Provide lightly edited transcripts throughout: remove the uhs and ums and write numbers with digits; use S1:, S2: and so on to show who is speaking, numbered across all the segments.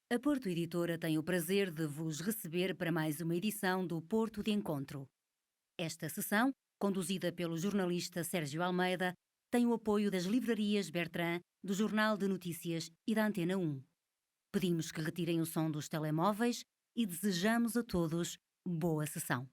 S1: A Porto Editora tem o prazer de vos receber para mais uma edição do Porto de Encontro. Esta sessão, conduzida pelo jornalista Sérgio Almeida, tem o apoio das livrarias Bertrand, do Jornal de Notícias e da Antena 1. Pedimos que retirem o som dos telemóveis e desejamos a todos boa sessão.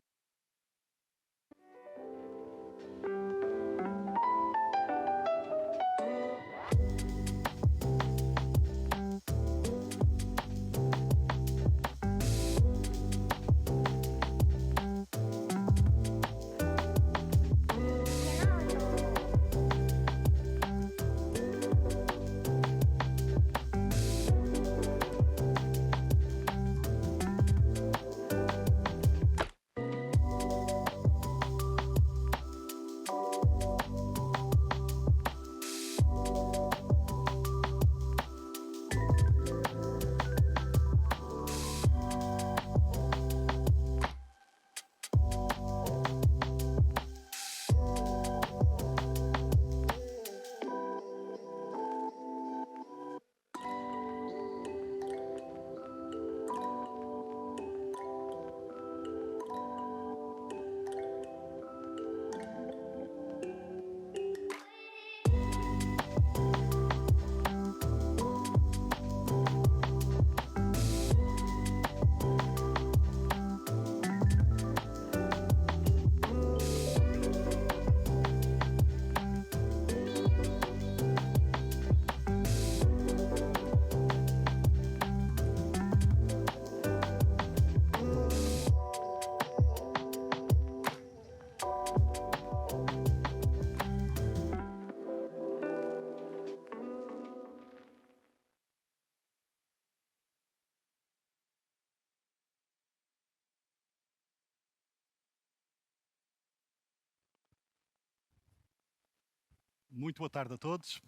S2: Muito boa tarde a todos.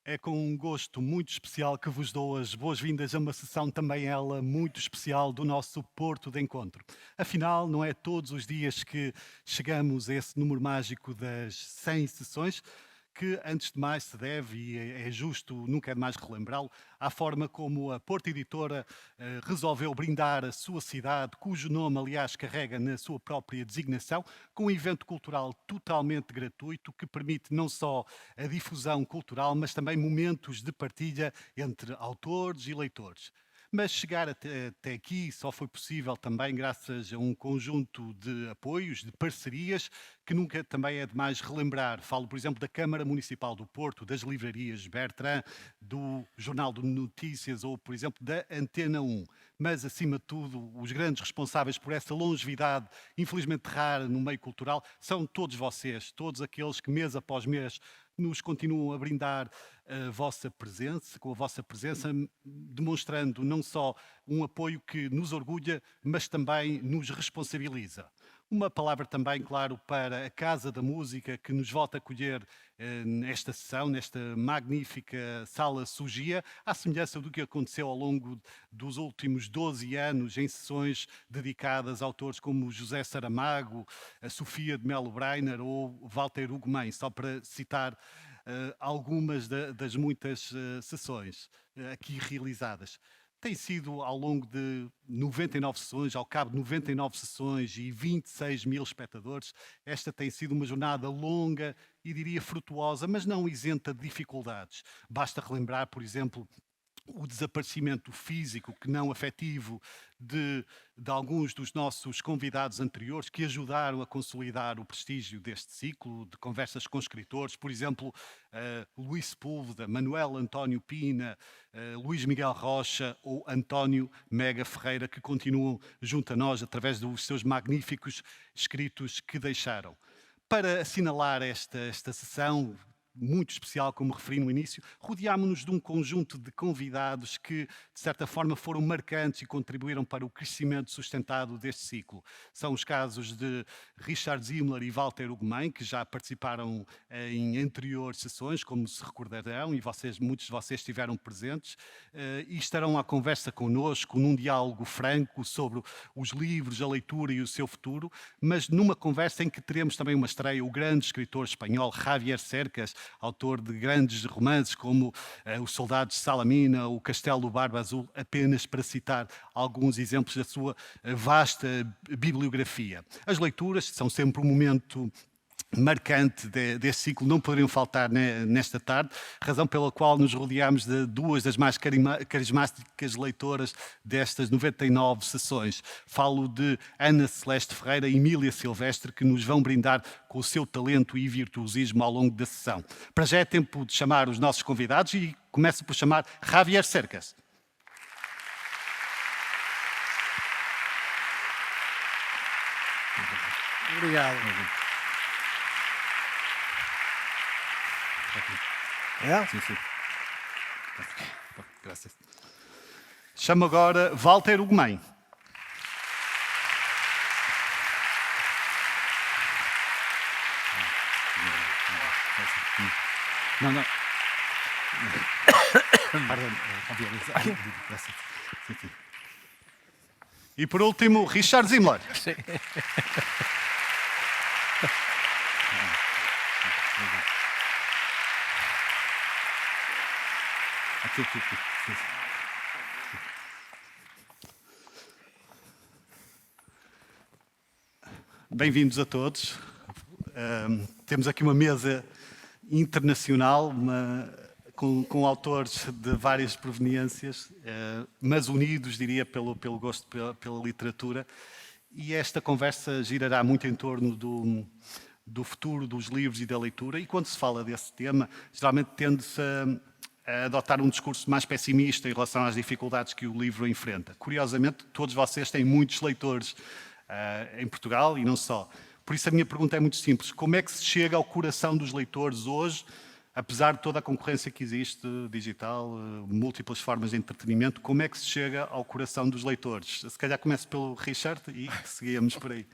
S2: É com um gosto muito especial que vos dou as boas-vindas a uma sessão também ela muito especial do nosso Porto de Encontro. Afinal, não é todos os dias que chegamos a esse número mágico das 100 sessões, que antes de mais se deve, e é justo nunca é demais relembrá-lo, à forma como a Porto Editora resolveu brindar a sua cidade, cujo nome, aliás, carrega na sua própria designação, com um evento cultural totalmente gratuito que permite não só a difusão cultural, mas também momentos de partilha entre autores e leitores. Mas chegar até aqui só foi possível também graças a um conjunto de apoios, de parcerias, que nunca também é demais relembrar. Falo, por exemplo, da Câmara Municipal do Porto, das livrarias Bertrand, do Jornal de Notícias ou, por exemplo, da Antena 1. Mas, acima de tudo, os grandes responsáveis por essa longevidade, infelizmente rara no meio cultural, são todos vocês, todos aqueles que mês após mês nos continuam a brindar a vossa presença, com a vossa presença, demonstrando não só um apoio que nos orgulha, mas também nos responsabiliza. Uma palavra também, claro, para a Casa da Música, que nos volta a acolher nesta sessão, nesta magnífica sala Sugia, à semelhança do que aconteceu ao longo dos últimos 12 anos em sessões dedicadas a autores como José Saramago, a Sofia de Melo Breiner ou Walter Ugumem, só para citar algumas das muitas sessões aqui realizadas. Tem sido ao longo de 99 sessões, ao cabo de 99 sessões e 26 mil espectadores, esta tem sido uma jornada longa e diria frutuosa, mas não isenta de dificuldades. Basta relembrar, por exemplo, o desaparecimento físico, que não afetivo, de alguns dos nossos convidados anteriores que ajudaram a consolidar o prestígio deste ciclo de conversas com escritores, por exemplo, Luís Sepúlveda, Manuel António Pina, Luís Miguel Rocha ou António Mega Ferreira, que continuam junto a nós através dos seus magníficos escritos que deixaram. Para assinalar esta sessão, muito especial, como referi no início, rodeámos-nos de um conjunto de convidados que, de certa forma, foram marcantes e contribuíram para o crescimento sustentado deste ciclo. São os casos de Richard Zimmler e Walter Ugumem, que já participaram em anteriores sessões, como se recordarão, e muitos de vocês estiveram presentes, e estarão à conversa connosco num diálogo franco sobre os livros, a leitura e o seu futuro, mas numa conversa em que teremos também uma estreia, o grande escritor espanhol Javier Cercas, autor de grandes romances como Os Soldados de Salamina, O Castelo do Barba Azul, apenas para citar alguns exemplos da sua vasta bibliografia. As leituras são sempre um momento marcante deste ciclo, não poderiam faltar nesta tarde, razão pela qual nos rodeámos de duas das mais carismáticas leitoras destas 99 sessões. Falo de Ana Celeste Ferreira e Emília Silvestre, que nos vão brindar com o seu talento e virtuosismo ao longo da sessão. Para já é tempo de chamar os nossos convidados e começo por chamar Javier Cercas.
S3: Obrigado. É?
S2: Sim, sim. Graças. Chamo agora Walter Ugumem. Não. Pardon. E por último, Richard Zimmler.
S3: Sim.
S2: Bem-vindos a todos. Temos aqui uma mesa internacional, com autores de várias proveniências, mas unidos, diria, pelo gosto pela literatura. E esta conversa girará muito em torno do futuro dos livros e da leitura. E quando se fala desse tema, geralmente tende-se a adotar um discurso mais pessimista em relação às dificuldades que o livro enfrenta. Curiosamente, todos vocês têm muitos leitores em Portugal e não só. Por isso a minha pergunta é muito simples. Como é que se chega ao coração dos leitores hoje, apesar de toda a concorrência que existe, digital, múltiplas formas de entretenimento, como é que se chega ao coração dos leitores? Se calhar começo pelo Richard e seguíamos por aí.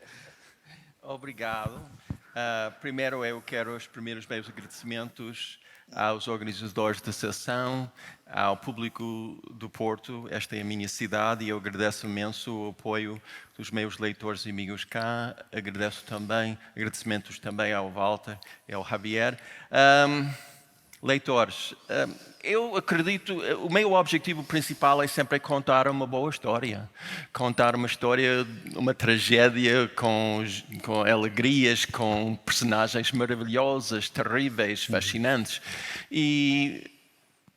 S4: Obrigado. Primeiro eu quero os primeiros meus agradecimentos aos organizadores da sessão, ao público do Porto. Esta é a minha cidade e eu agradeço imenso o apoio dos meus leitores e amigos cá. Agradecimentos também ao Walter e ao Javier. Leitores, eu acredito, o meu objetivo principal é sempre contar uma boa história. Contar uma história, uma tragédia com alegrias, com personagens maravilhosas, terríveis, fascinantes. E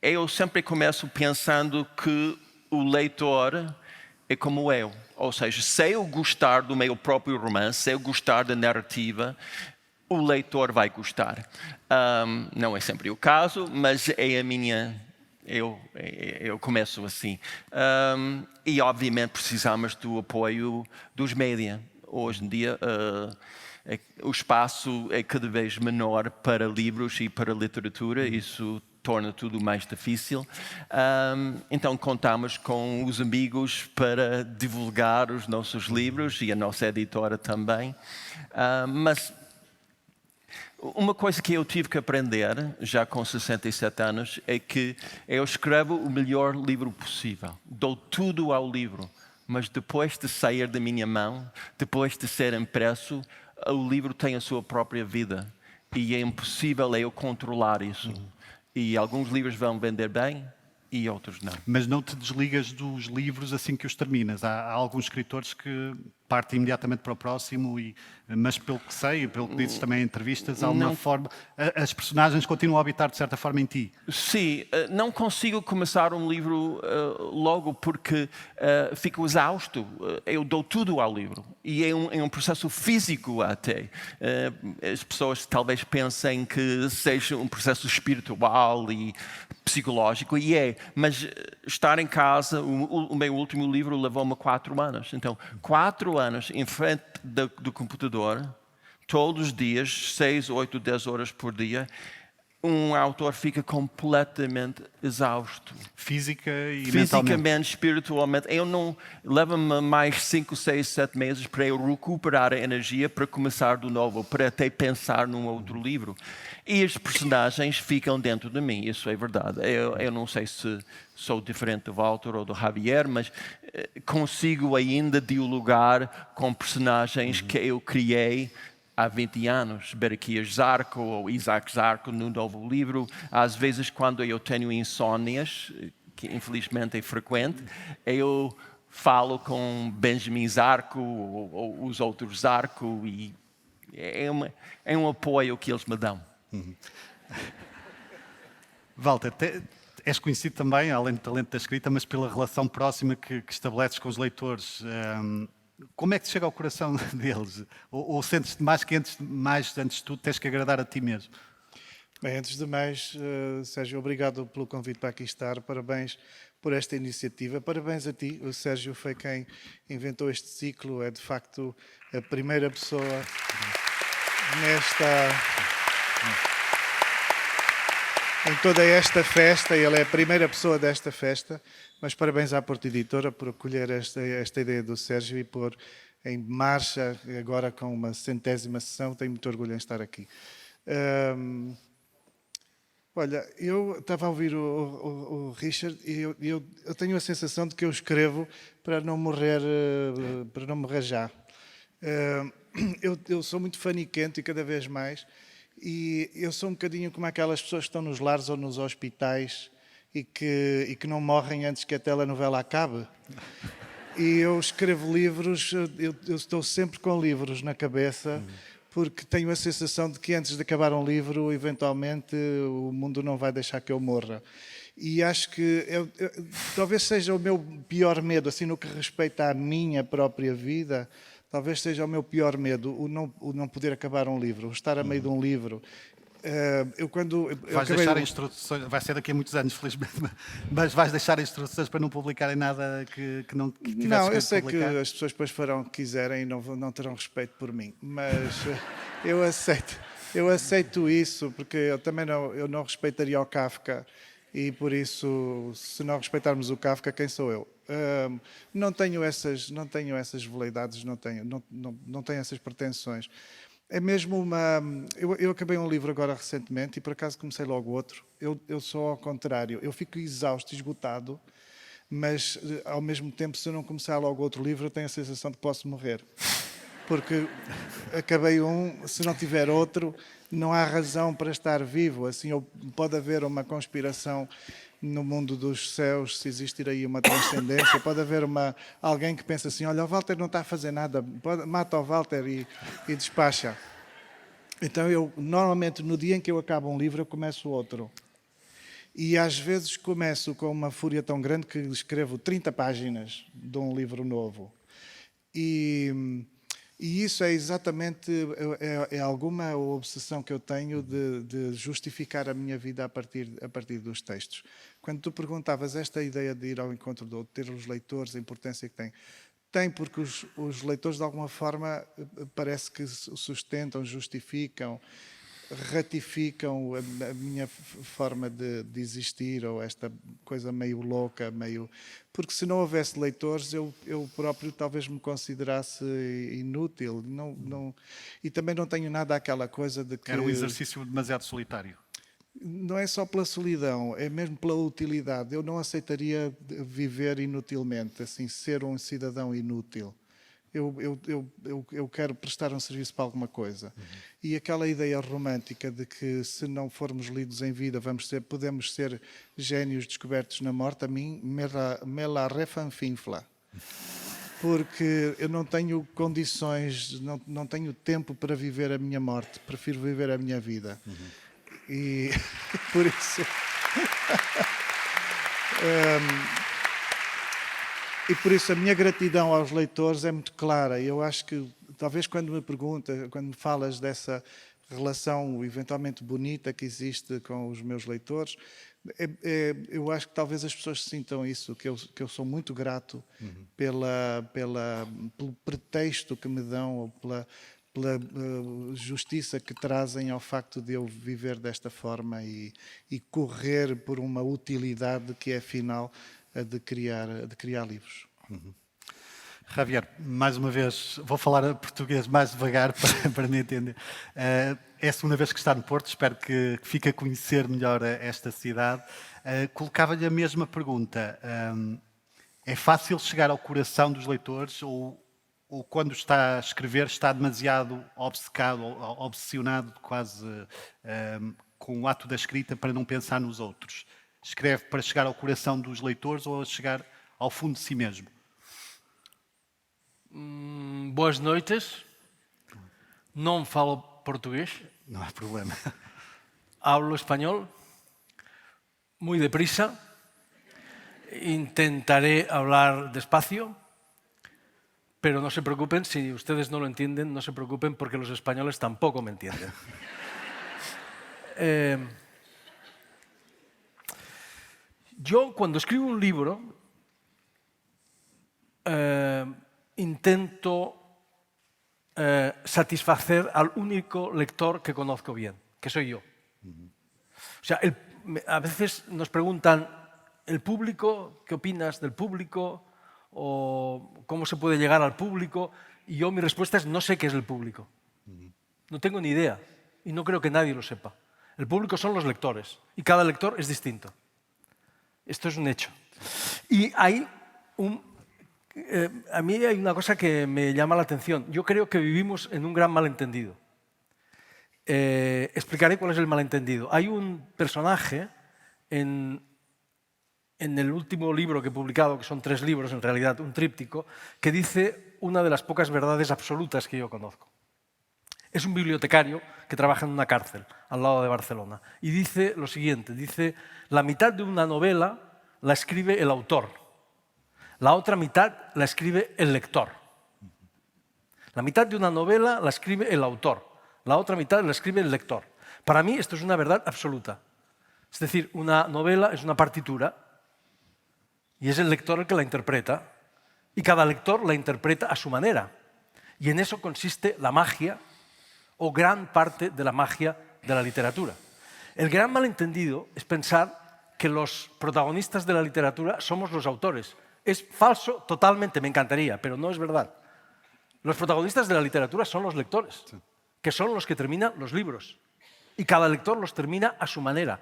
S4: eu sempre começo pensando que o leitor é como eu. Ou seja, se eu gostar do meu próprio romance, se eu gostar da narrativa, o leitor vai gostar. Não é sempre o caso, mas é a minha... Eu começo assim. E, obviamente, precisamos do apoio dos média. Hoje em dia, o espaço é cada vez menor para livros e para literatura. Isso torna tudo mais difícil. Então, contamos com os amigos para divulgar os nossos livros e a nossa editora também. Mas uma coisa que eu tive que aprender, já com 67 anos, é que eu escrevo o melhor livro possível. Dou tudo ao livro, mas depois de sair da minha mão, depois de ser impresso, o livro tem a sua própria vida. E é impossível eu controlar isso. E alguns livros vão vender bem e outros não.
S2: Mas não te desligas dos livros assim que os terminas. Há alguns escritores que partem imediatamente para o próximo, mas pelo que sei, pelo que dizes também em entrevistas, há uma forma... As personagens continuam a habitar de certa forma em ti.
S4: Sim, não consigo começar um livro logo porque fico exausto. Eu dou tudo ao livro. E é um processo físico até. As pessoas talvez pensem que seja um processo espiritual e psicológico, e é. Mas estar em casa, o meu último livro levou-me 4 anos. Então, 4 anos em frente do computador, todos os dias, 6, 8, 10 horas por dia, um autor fica completamente exausto.
S2: Física e
S4: Fisicamente,
S2: mentalmente.
S4: espiritualmente. Leva-me mais 5, 6, 7 meses para eu recuperar a energia para começar do novo, para até pensar num outro livro. E as personagens ficam dentro de mim, isso é verdade. Eu não sei se sou diferente do Walter ou do Javier, mas consigo ainda dialogar com personagens que eu criei há 20 anos, Berechias Zarco ou Isaac Zarco no novo livro. Às vezes, quando eu tenho insónias, que infelizmente é frequente, eu falo com Benjamin Zarco ou os outros Zarco e é um apoio que eles me dão.
S2: Walter, és conhecido também, além do talento da escrita, mas pela relação próxima que estabeleces com os leitores. Como é que te chega ao coração deles? Ou sentes-te mais antes de tudo, tens que agradar a ti mesmo?
S3: Bem, antes de mais, Sérgio, obrigado pelo convite para aqui estar. Parabéns por esta iniciativa. Parabéns a ti. O Sérgio foi quem inventou este ciclo. É, de facto, a primeira pessoa em toda esta festa. Ele é a primeira pessoa desta festa. Mas parabéns à Porta Editora por acolher esta ideia do Sérgio e pôr em marcha, agora com uma 100ª sessão. Tenho muito orgulho em estar aqui. Olha, eu estava a ouvir o Richard e eu tenho a sensação de que eu escrevo para não morrer já. Eu sou muito faniquento e cada vez mais, e eu sou um bocadinho como aquelas pessoas que estão nos lares ou nos hospitais e que não morrem antes que a telenovela acabe. E eu escrevo livros, eu estou sempre com livros na cabeça, porque tenho a sensação de que antes de acabar um livro, eventualmente, o mundo não vai deixar que eu morra. E acho que talvez seja o meu pior medo, assim, no que respeita à minha própria vida, talvez seja o meu pior medo, o não poder acabar um livro, o estar a meio de um livro.
S2: Vais deixar instruções, vai ser daqui a muitos anos, felizmente, mas vais deixar instruções para não publicarem nada que tivesses
S3: Não, eu sei
S2: publicar?
S3: que as pessoas depois farão o que quiserem e não terão respeito por mim, mas eu aceito isso, porque eu não respeitaria o Kafka e por isso, se não respeitarmos o Kafka, quem sou eu? Não tenho essas veleidades, não tenho essas pretensões. É mesmo uma... Eu acabei um livro agora recentemente e por acaso comecei logo outro. Eu sou ao contrário. Eu fico exausto, esgotado, mas ao mesmo tempo, se eu não começar logo outro livro, eu tenho a sensação de que posso morrer. Porque acabei se não tiver outro, não há razão para estar vivo. Assim, pode haver uma conspiração no mundo dos céus, se existir aí uma transcendência, pode haver alguém que pensa assim, olha, o Walter não está a fazer nada, mata o Walter e despacha. Então normalmente no dia em que eu acabo um livro, eu começo outro. E às vezes começo com uma fúria tão grande que escrevo 30 páginas de um livro novo. E isso é exatamente alguma obsessão que eu tenho de justificar a minha vida a partir dos textos. Quando tu perguntavas esta ideia de ir ao encontro do outro, ter os leitores, a importância que tem porque os leitores de alguma forma parece que sustentam, justificam, ratificam a minha forma de existir, ou esta coisa meio louca, porque se não houvesse leitores, eu próprio talvez me considerasse inútil. E também não tenho nada aquela coisa de que...
S2: Era um exercício demasiado solitário.
S3: Não é só pela solidão, é mesmo pela utilidade. Eu não aceitaria viver inutilmente, assim, ser um cidadão inútil. Eu quero prestar um serviço para alguma coisa. E aquela ideia romântica de que se não formos lidos em vida podemos ser génios descobertos na morte, a mim me la refanfinfla. Porque eu não tenho condições, não tenho tempo para viver a minha morte, prefiro viver a minha vida. E por isso... E por isso a minha gratidão aos leitores é muito clara. Eu acho que, talvez quando me falas dessa relação eventualmente bonita que existe com os meus leitores, eu acho que talvez as pessoas sintam isso, que eu sou muito grato pelo pretexto que me dão, ou pela justiça que trazem ao facto de eu viver desta forma e correr por uma utilidade que é afinal a de criar livros.
S2: Javier, mais uma vez, vou falar português mais devagar para me entender. É a segunda vez que está no Porto, espero que fique a conhecer melhor esta cidade. Colocava-lhe a mesma pergunta. É fácil chegar ao coração dos leitores ou ou quando está a escrever está demasiado obcecado, ou obsessionado quase com o ato da escrita para não pensar nos outros? Escreve para chegar ao coração dos leitores ou a chegar ao fundo de si mesmo?
S5: Boas noites. Não falo portugués.
S2: Não há problema.
S5: Hablo español muy deprisa. Intentaré hablar despacio, pero no se preocupen, si ustedes no lo entienden, no se preocupen porque los españoles tampoco me entienden. Yo cuando escribo un libro intento satisfacer al único lector que conozco bien, que soy yo. O sea, a veces nos preguntan, ¿el público? ¿Qué opinas del público? ¿O cómo se puede llegar al público? Y yo mi respuesta es, no sé qué es el público. No tengo ni idea y no creo que nadie lo sepa. El público son los lectores y cada lector es distinto. Esto es un hecho. Y hay a mí hay una cosa que me llama la atención. Yo creo que vivimos en un gran malentendido. Explicaré cuál es el malentendido. Hay un personaje en el último libro que he publicado, que son 3 libros en realidad, un tríptico, que dice una de las pocas verdades absolutas que yo conozco. Es un bibliotecario que trabaja en una cárcel al lado de Barcelona y dice lo siguiente, dice, la mitad de una novela la escribe el autor. La otra mitad la escribe el lector. La mitad de una novela la escribe el autor. La otra mitad la escribe el lector. Para mí esto es una verdad absoluta. Es decir, una novela es una partitura y es el lector el que la interpreta y cada lector la interpreta a su manera. Y en eso consiste la magia o gran parte de la magia de la literatura. El gran malentendido es pensar que los protagonistas de la literatura somos los autores. Es falso totalmente, me encantaría, pero no es verdad. Los protagonistas de la literatura son los lectores, que son los que terminan los libros. Y cada lector los termina a su manera.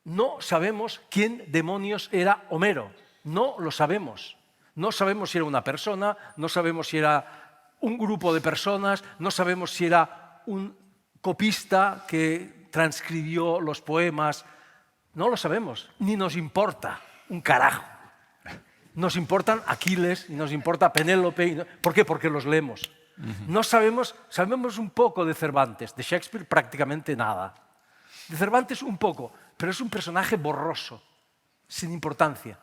S5: No sabemos quién demonios era Homero. No lo sabemos. No sabemos si era una persona, no sabemos si era un grupo de personas, no sabemos si era un copista que transcribió los poemas. No lo sabemos, ni nos importa un carajo. Nos importan Aquiles y nos importa Penélope. ¿Por qué? Porque los leemos. No sabemos un poco de Cervantes, de Shakespeare prácticamente nada. De Cervantes un poco, pero es un personaje borroso, sin importancia.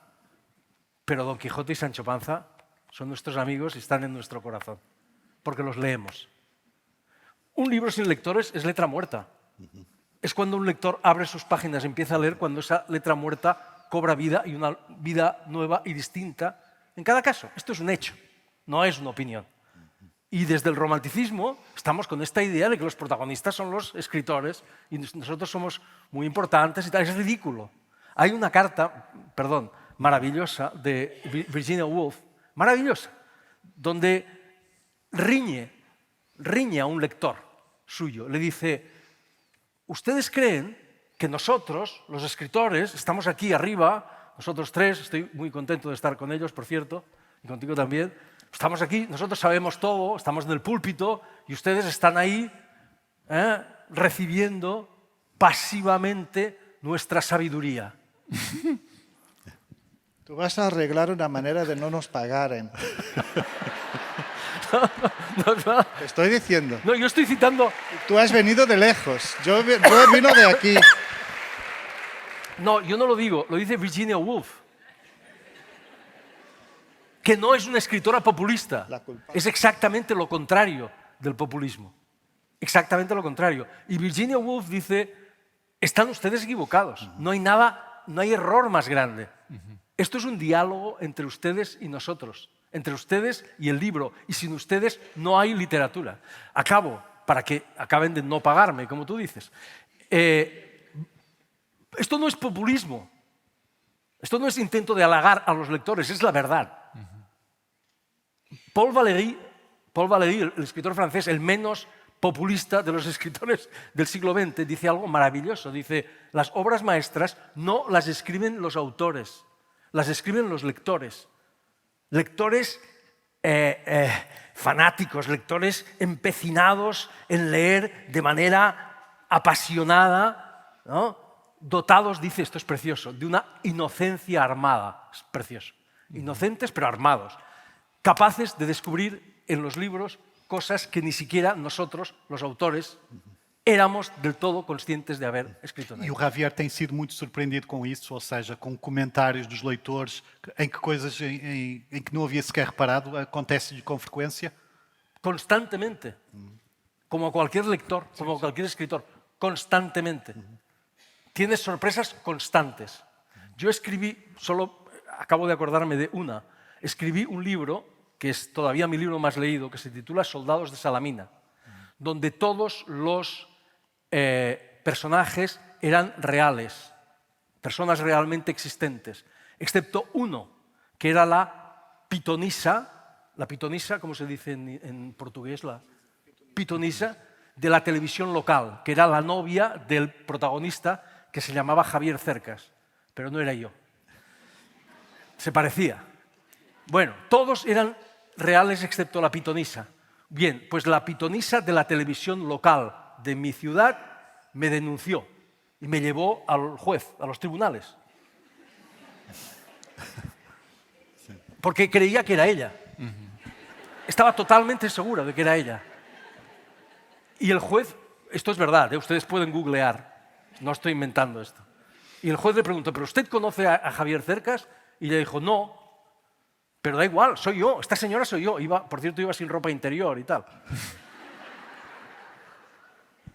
S5: Pero Don Quijote y Sancho Panza son nuestros amigos y están en nuestro corazón, porque los leemos. Un libro sin lectores es letra muerta. Es cuando un lector abre sus páginas y empieza a leer cuando esa letra muerta cobra vida y una vida nueva y distinta. En cada caso, esto es un hecho, no es una opinión. Y desde el romanticismo estamos con esta idea de que los protagonistas son los escritores y nosotros somos muy importantes y tal. Es ridículo. Hay una carta, maravillosa de Virginia Woolf, maravillosa, donde riñe a un lector suyo. Le dice, ¿ustedes creen que nosotros, los escritores, estamos aquí arriba, nosotros 3, estoy muy contento de estar con ellos, por cierto, y contigo también, estamos aquí, nosotros sabemos todo, estamos en el púlpito y ustedes están ahí recibiendo pasivamente nuestra sabiduría?
S3: Tú vas a arreglar una manera de no nos pagaren.
S5: No.
S3: Te estoy diciendo.
S5: No, yo estoy citando...
S3: Tú has venido de lejos. Yo vino de aquí.
S5: No, yo no lo digo, lo dice Virginia Woolf. Que no es una escritora populista. Es exactamente lo contrario del populismo. Exactamente lo contrario. Y Virginia Woolf dice, están ustedes equivocados. No hay error más grande. Esto es un diálogo entre ustedes y nosotros, entre ustedes y el libro, y sin ustedes no hay literatura. Acabo, para que acaben de no pagarme, como tú dices. Esto no es populismo, esto no es intento de halagar a los lectores, es la verdad. Paul Valéry, el escritor francés, el menos populista de los escritores del siglo XX, dice algo maravilloso. Dice, las obras maestras no las escriben los autores, las escriben los lectores. Lectores fanáticos, lectores empecinados en leer de manera apasionada, ¿no? Dotados, dice, esto es precioso, de una inocencia armada. Es precioso. Inocentes pero armados. Capaces de descubrir en los libros cosas que ni siquiera nosotros, los autores, éramos del todo conscientes de haber escrito en
S2: E o
S5: ellos.
S2: Javier tem sido muito surpreendido com isso, ou seja, com comentários dos leitores em que coisas em que não havia sequer reparado acontecem-lhe com frequência.
S5: Constantemente. Como a cualquier lector, como a cualquier escritor. Constantemente. Tienes sorpresas constantes. Yo escribí, solo acabo de acordarme de una, escribí un libro, que es todavía mi libro más leído, que se titula Soldados de Salamina, donde todos los personajes eran reales, personas realmente existentes, excepto uno, que era la pitonisa, ¿cómo se dice en portugués? La pitonisa de la televisión local, que era la novia del protagonista, que se llamaba Javier Cercas, pero no era yo. Se parecía. Bueno, todos eran reales excepto la pitonisa. Bien, pues la pitonisa de la televisión local de mi ciudad me denunció y me llevó al juez, a los tribunales. Porque creía que era ella. Estaba totalmente segura de que era ella. Y el juez, esto es verdad, ustedes pueden googlear, no estoy inventando esto. Y el juez le preguntó, ¿pero usted conoce a Javier Cercas? Y le dijo, no, pero da igual, soy yo, esta señora soy yo. Por cierto, iba sin ropa interior y tal.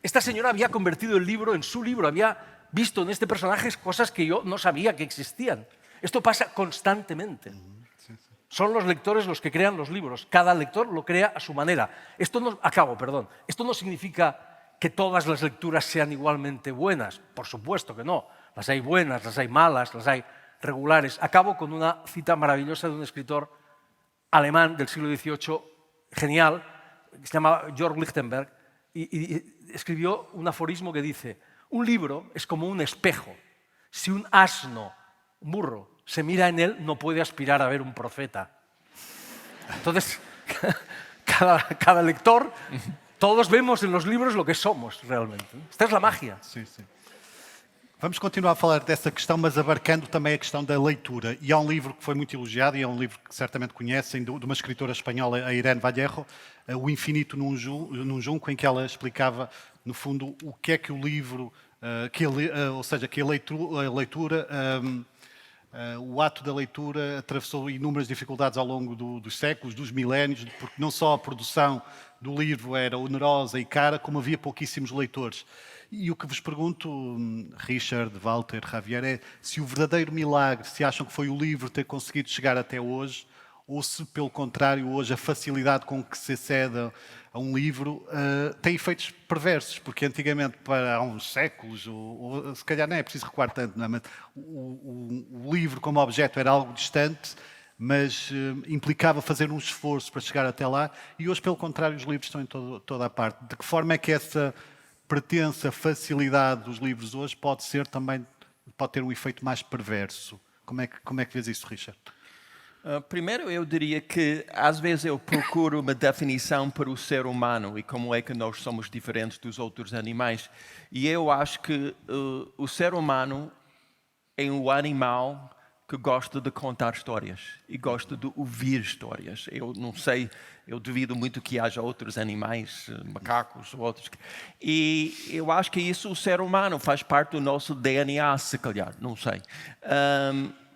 S5: Esta señora había convertido el libro en su libro, había visto en este personaje cosas que yo no sabía que existían. Esto pasa constantemente. Son los lectores los que crean los libros. Cada lector lo crea a su manera. Esto no significa que todas las lecturas sean igualmente buenas. Por supuesto que no. Las hay buenas, las hay malas, las hay regulares. Acabo con una cita maravillosa de un escritor alemán del siglo XVIII, genial, que se llama Georg Lichtenberg, y escribió un aforismo que dice: un libro es como un espejo. Si un asno, un burro, se mira en él, no puede aspirar a ver un profeta. Entonces, cada lector, todos vemos en los libros lo que somos realmente. Esta es la magia.
S2: Sim, sim. Vamos continuar a falar dessa questão, mas abarcando também a questão da leitura. E há um livro que foi muito elogiado, e é um livro que certamente conhecem, de uma escritora espanhola, a Irene Vallejo, O Infinito num Junco, em que ela explicava, no fundo, o que é que o livro, ou seja, que a leitura, o ato da leitura atravessou inúmeras dificuldades ao longo dos séculos, dos milénios, porque não só a produção do livro era onerosa e cara, como havia pouquíssimos leitores. E o que vos pergunto, Richard, Walter, Javier, é se o verdadeiro milagre, se acham que foi o livro ter conseguido chegar até hoje, ou se, pelo contrário, hoje a facilidade com que se acede a um livro tem efeitos perversos, porque antigamente, há uns séculos, ou se calhar nem é preciso recuar tanto, não é? Mas o livro como objeto era algo distante, mas implicava fazer um esforço para chegar até lá, e hoje, pelo contrário, os livros estão em toda a parte. De que forma é que essa pretensa facilidade dos livros hoje pode ter um efeito mais perverso? Como é que vês isso, Richard?
S4: Primeiro, eu diria que às vezes eu procuro uma definição para o ser humano e como é que nós somos diferentes dos outros animais. E eu acho que o ser humano é um animal que gosta de contar histórias e gosta de ouvir histórias. Eu não sei, eu duvido muito que haja outros animais, macacos ou outros. E eu acho que isso o ser humano faz parte do nosso DNA, se calhar, não sei.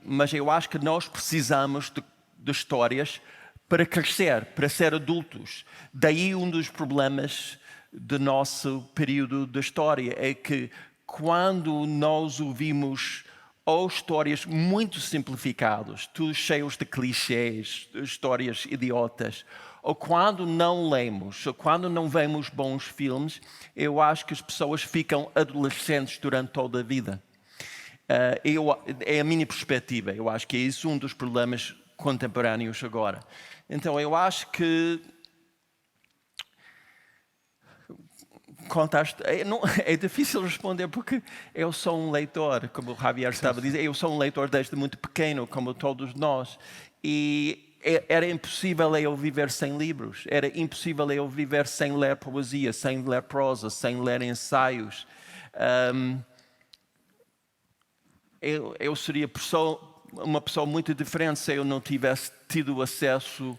S4: Mas eu acho que nós precisamos de histórias para crescer, para ser adultos. Daí um dos problemas do nosso período da história é que quando nós ouvimos ou histórias muito simplificadas, tudo cheios de clichês, histórias idiotas, ou quando não lemos, ou quando não vemos bons filmes, eu acho que as pessoas ficam adolescentes durante toda a vida. É a minha perspectiva, eu acho que é isso um dos problemas contemporâneos agora. Então eu acho que é difícil responder porque eu sou um leitor, como o Javier estava a dizer, eu sou um leitor desde muito pequeno, como todos nós, e era impossível eu viver sem livros, era impossível eu viver sem ler poesia, sem ler prosa, sem ler ensaios. Eu seria uma pessoa muito diferente se eu não tivesse tido acesso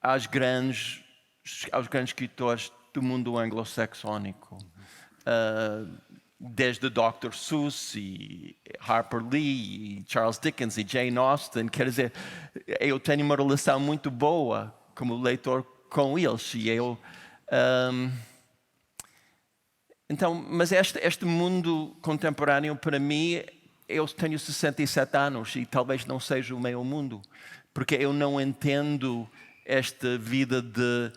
S4: aos grandes escritores do mundo anglo-saxónico. Desde Dr. Seuss e Harper Lee, e Charles Dickens e Jane Austen. Quer dizer, eu tenho uma relação muito boa como leitor com eles. E então, mas este mundo contemporâneo, para mim, eu tenho 67 anos e talvez não seja o meu mundo, porque eu não entendo esta vida de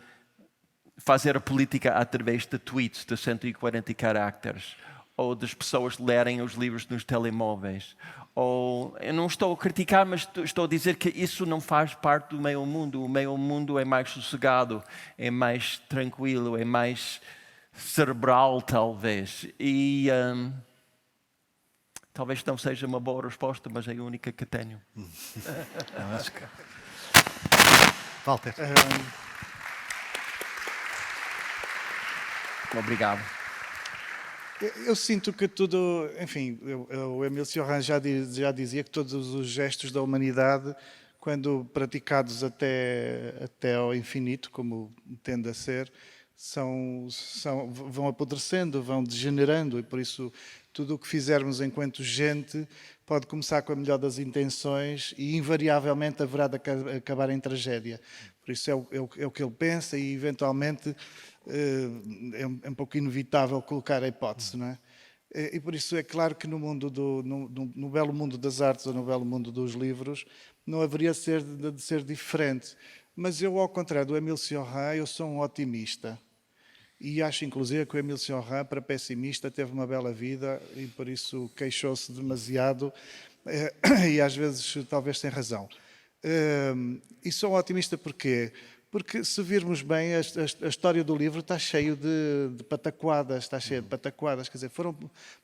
S4: fazer a política através de tweets de 140 caracteres, ou das pessoas lerem os livros nos telemóveis. Ou, eu não estou a criticar, mas estou a dizer que isso não faz parte do meu mundo. O meu mundo é mais sossegado, é mais tranquilo, é mais cerebral, talvez. E talvez não seja uma boa resposta, mas é a única que tenho.
S2: Acho que... Walter.
S4: Obrigado.
S3: Eu sinto que tudo, enfim, o Émile Cioran já dizia que todos os gestos da humanidade, quando praticados até ao infinito, como tende a ser, vão apodrecendo, vão degenerando, e por isso tudo o que fizermos enquanto gente pode começar com a melhor das intenções e invariavelmente haverá de acabar em tragédia. Por isso é o que ele pensa e eventualmente é um pouco inevitável colocar a hipótese, não é? E por isso é claro que no belo mundo das artes ou no belo mundo dos livros não haveria de ser diferente. Mas eu, ao contrário do Émile Cioran, eu sou um otimista. E acho, inclusive, que o Émile Cioran, para pessimista, teve uma bela vida e, por isso, queixou-se demasiado e, às vezes, talvez sem razão. E sou um otimista porquê? Porque, se virmos bem, a história do livro está cheio de pataquadas, está cheia de pataquadas. Quer dizer,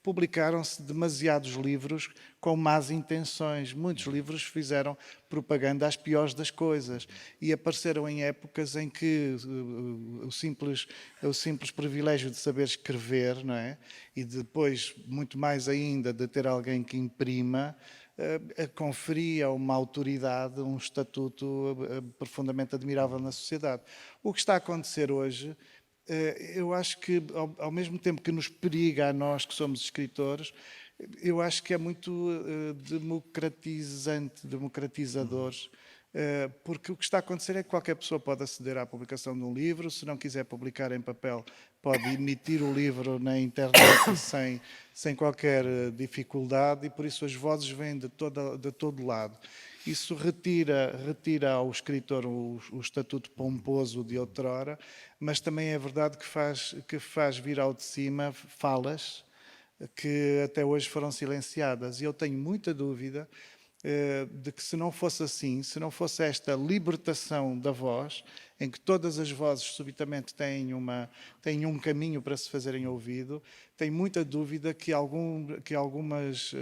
S3: publicaram-se demasiados livros com más intenções. Muitos livros fizeram propaganda às piores das coisas e apareceram em épocas em que o simples privilégio de saber escrever, não é? E depois, muito mais ainda, de ter alguém que imprima, conferia uma autoridade, um estatuto profundamente admirável na sociedade. O que está a acontecer hoje, eu acho que, ao mesmo tempo que nos periga a nós que somos escritores, eu acho que é muito democratizador, porque o que está a acontecer é que qualquer pessoa pode aceder à publicação de um livro, se não quiser publicar em papel, pode emitir o livro na internet sem qualquer dificuldade, e por isso as vozes vêm de todo lado. Isso retira ao escritor o estatuto pomposo de outrora, mas também é verdade que faz vir ao de cima falas que até hoje foram silenciadas. E eu tenho muita dúvida de que, se não fosse assim, se não fosse esta libertação da voz, em que todas as vozes subitamente têm um caminho para se fazerem ouvido, tenho muita dúvida que algumas,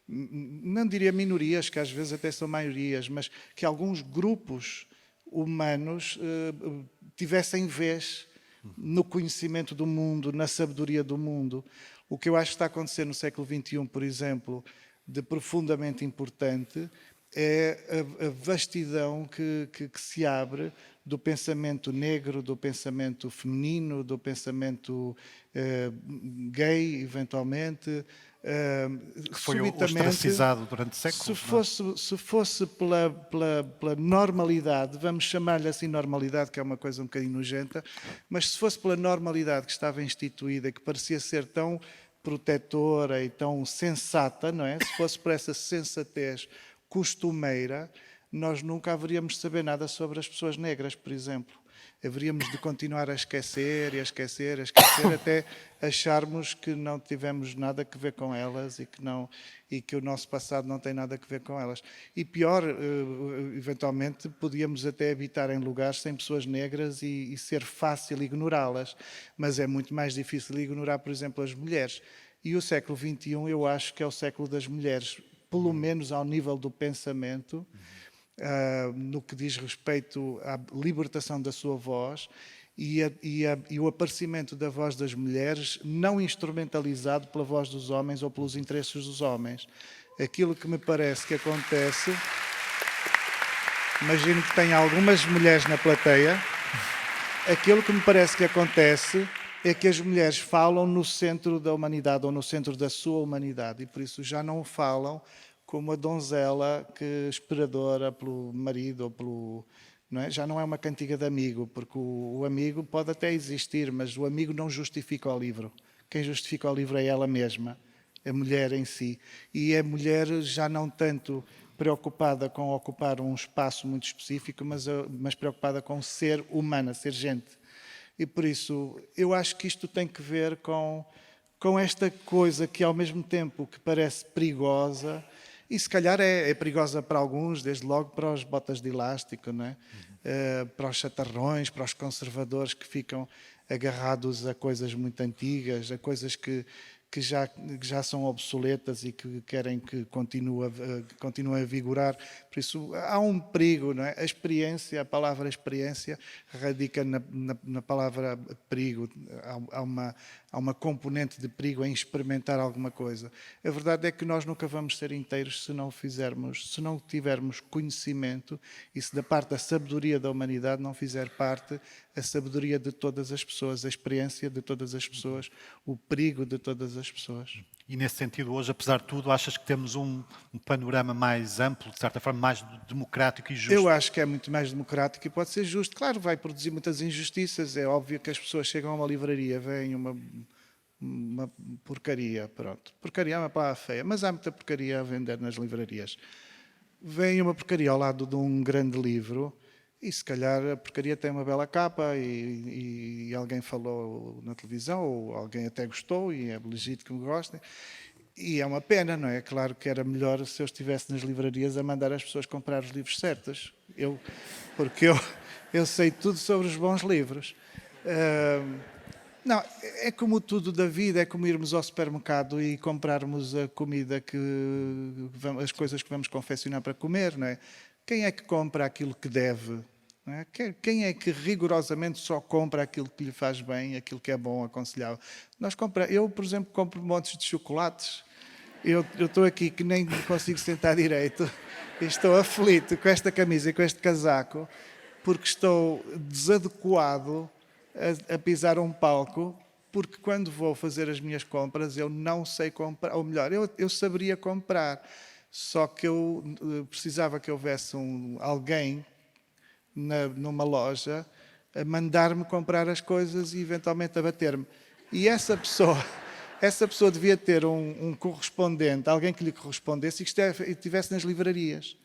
S3: não diria minorias, que às vezes até são maiorias, mas que alguns grupos humanos tivessem vez no conhecimento do mundo, na sabedoria do mundo. O que eu acho que está a acontecer no século XXI, por exemplo, de profundamente importante, é a vastidão que se abre do pensamento negro, do pensamento feminino, do pensamento gay, eventualmente.
S2: Que foi ostracizado durante séculos.
S3: Se fosse pela normalidade, vamos chamar-lhe assim normalidade, que é uma coisa um bocadinho nojenta, mas se fosse pela normalidade que estava instituída, que parecia ser tão protetora e tão sensata, não é? Se fosse por essa sensatez costumeira, nós nunca haveríamos de saber nada sobre as pessoas negras, por exemplo. Haveríamos de continuar a esquecer, até acharmos que não tivemos nada a ver com elas e que o nosso passado não tem nada a ver com elas. E pior, eventualmente, podíamos até habitar em lugares sem pessoas negras e ser fácil ignorá-las. Mas é muito mais difícil ignorar, por exemplo, as mulheres. E o século XXI, eu acho que é o século das mulheres, pelo menos ao nível do pensamento. no que diz respeito à libertação da sua voz e o aparecimento da voz das mulheres não instrumentalizado pela voz dos homens ou pelos interesses dos homens. Aquilo que me parece que acontece, imagino que tem algumas mulheres na plateia, aquilo que me parece que acontece é que as mulheres falam no centro da humanidade ou no centro da sua humanidade e por isso já não falam como a donzela que esperadora pelo marido ou pelo... Não é? Já não é uma cantiga de amigo, porque o amigo pode até existir, mas o amigo não justifica o livro. Quem justifica o livro é ela mesma, a mulher em si. E a mulher já não tanto preocupada com ocupar um espaço muito específico, mas preocupada com ser humana, ser gente. E por isso, eu acho que isto tem que ver com esta coisa que ao mesmo tempo que parece perigosa, e se calhar é perigosa para alguns, desde logo para os botas de elástico, não é? Para os chatarrões, para os conservadores que ficam agarrados a coisas muito antigas, a coisas que já são obsoletas e que querem que continuem a vigorar. Por isso, há um perigo, não é? A experiência, a palavra experiência, radica na palavra perigo. Há uma componente de perigo em experimentar alguma coisa. A verdade é que nós nunca vamos ser inteiros se não tivermos conhecimento e se da parte da sabedoria da humanidade não fizer parte a sabedoria de todas as pessoas, a experiência de todas as pessoas, o perigo de todas as pessoas.
S2: E nesse sentido, hoje, apesar de tudo, achas que temos um panorama mais amplo, de certa forma, mais democrático e justo?
S3: Eu acho que é muito mais democrático e pode ser justo. Claro, vai produzir muitas injustiças. É óbvio que as pessoas chegam a uma livraria, veem uma porcaria, pronto. Porcaria é uma palavra feia, mas há muita porcaria a vender nas livrarias. Vem uma porcaria ao lado de um grande livro e se calhar a porcaria tem uma bela capa e alguém falou na televisão ou alguém até gostou e é legítimo que gostem. E é uma pena, não é? Claro que era melhor se eu estivesse nas livrarias a mandar as pessoas comprar os livros certos. Porque eu sei tudo sobre os bons livros. Não, é como tudo da vida, é como irmos ao supermercado e comprarmos a comida as coisas que vamos confeccionar para comer, não é? Quem é que compra aquilo que deve? Não é? Quem é que rigorosamente só compra aquilo que lhe faz bem, aquilo que é bom, aconselhável? Eu, por exemplo, compro montes de chocolates. Eu estou aqui que nem consigo sentar direito. Estou aflito com esta camisa e com este casaco porque estou desadequado a pisar um palco, porque quando vou fazer as minhas compras eu não sei comprar, ou melhor, eu saberia comprar, só que eu precisava que houvesse alguém numa loja a mandar-me comprar as coisas e eventualmente a bater-me. E essa pessoa devia ter um correspondente, alguém que lhe correspondesse e que estivesse nas livrarias.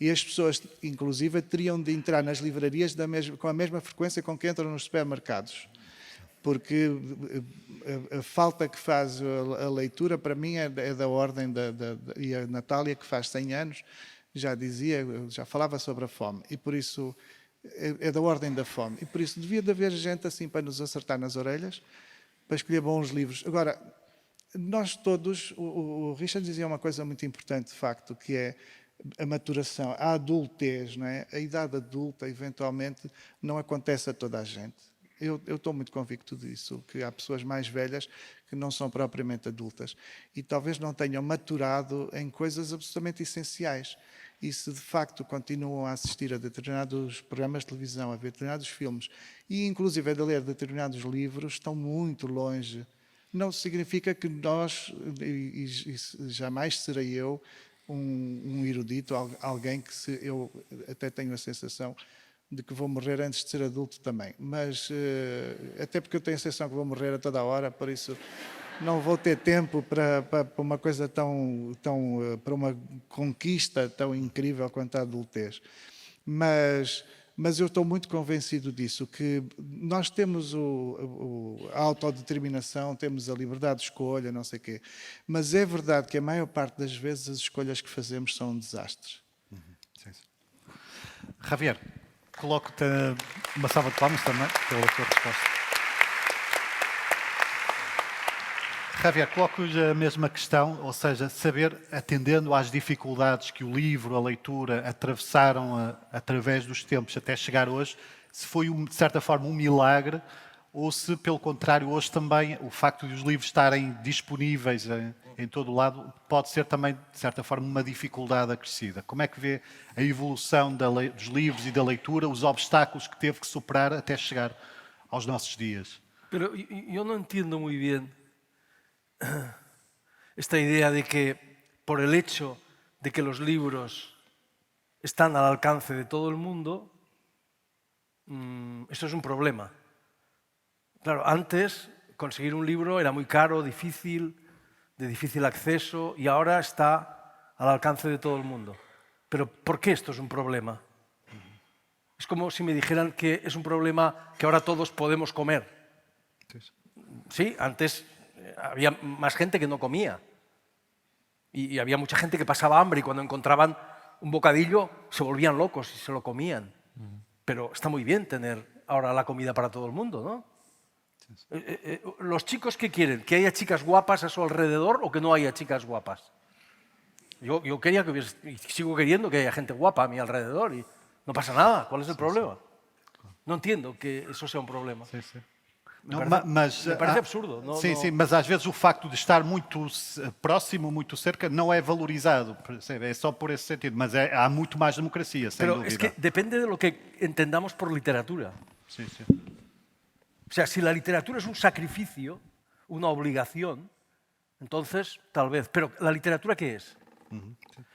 S3: E as pessoas, inclusive, teriam de entrar nas livrarias com a mesma frequência com que entram nos supermercados. Porque a falta que faz a leitura, para mim, é da ordem e a Natália, que faz 100 anos, já falava sobre a fome. E por isso, é da ordem da fome. E por isso, devia de haver gente assim para nos acertar nas orelhas, para escolher bons livros. Agora, nós todos, o Richard dizia uma coisa muito importante, de facto, que é a maturação, a adultez, não é? A idade adulta, eventualmente, não acontece a toda a gente. Eu estou muito convicto disso, que há pessoas mais velhas que não são propriamente adultas e talvez não tenham maturado em coisas absolutamente essenciais. E se de facto continuam a assistir a determinados programas de televisão, a determinados filmes e inclusive a ler determinados livros, estão muito longe. Não significa que nós, e jamais serei eu, um erudito, alguém que eu até tenho a sensação de que vou morrer antes de ser adulto também. Mas, até porque eu tenho a sensação que vou morrer a toda hora, por isso não vou ter tempo para uma coisa para uma conquista tão incrível quanto a adultez. Mas eu estou muito convencido disso, que nós temos a autodeterminação, temos a liberdade de escolha, não sei o quê. Mas é verdade que a maior parte das vezes as escolhas que fazemos são um desastre.
S2: Sim. Javier, coloco-te uma salva de palmas também pela tua resposta. Javier, coloco-lhe a mesma questão, ou seja, saber, atendendo às dificuldades que o livro, a leitura, atravessaram através dos tempos até chegar hoje, se foi, de certa forma, um milagre, ou se, pelo contrário, hoje também o facto de os livros estarem disponíveis em todo o lado pode ser também, de certa forma, uma dificuldade acrescida. Como é que vê a evolução dos livros e da leitura, os obstáculos que teve que superar até chegar aos nossos dias?
S5: Pero yo no entiendo muy bien esta idea de que por el hecho de que los libros están al alcance de todo el mundo, eso es un problema. Claro, antes conseguir un libro era muy caro, difícil, de difícil acceso, y ahora está al alcance de todo el mundo. Pero ¿por qué esto es un problema? Es como si me dijeran que es un problema que ahora todos podemos comer. Sí, antes había más gente que no comía. Y había mucha gente que pasaba hambre y cuando encontraban un bocadillo se volvían locos y se lo comían. Pero está muy bien tener ahora la comida para todo el mundo, ¿no? ¿Los chicos qué quieren? ¿Que haya chicas guapas a su alrededor o que no haya chicas guapas? Yo quería que hubiese, y sigo queriendo que haya gente guapa a mi alrededor y no pasa nada. ¿Cuál es el problema? No entiendo que eso sea un problema.
S2: Sim, sim.
S5: Me
S2: Não,
S5: parece, me parece absurdo. No,
S2: sim,
S5: no...
S2: sim, mas às vezes o facto de estar muito próximo, muito cerca, não é valorizado. Percebe? É só por esse sentido. Mas há muito mais democracia, sem
S5: Pero
S2: dúvida.
S5: es que depende de lo que entendamos por literatura.
S2: Sim, sim.
S5: O sea, si la literatura es un sacrificio, una obligación, entonces tal vez. Pero ¿la literatura qué es?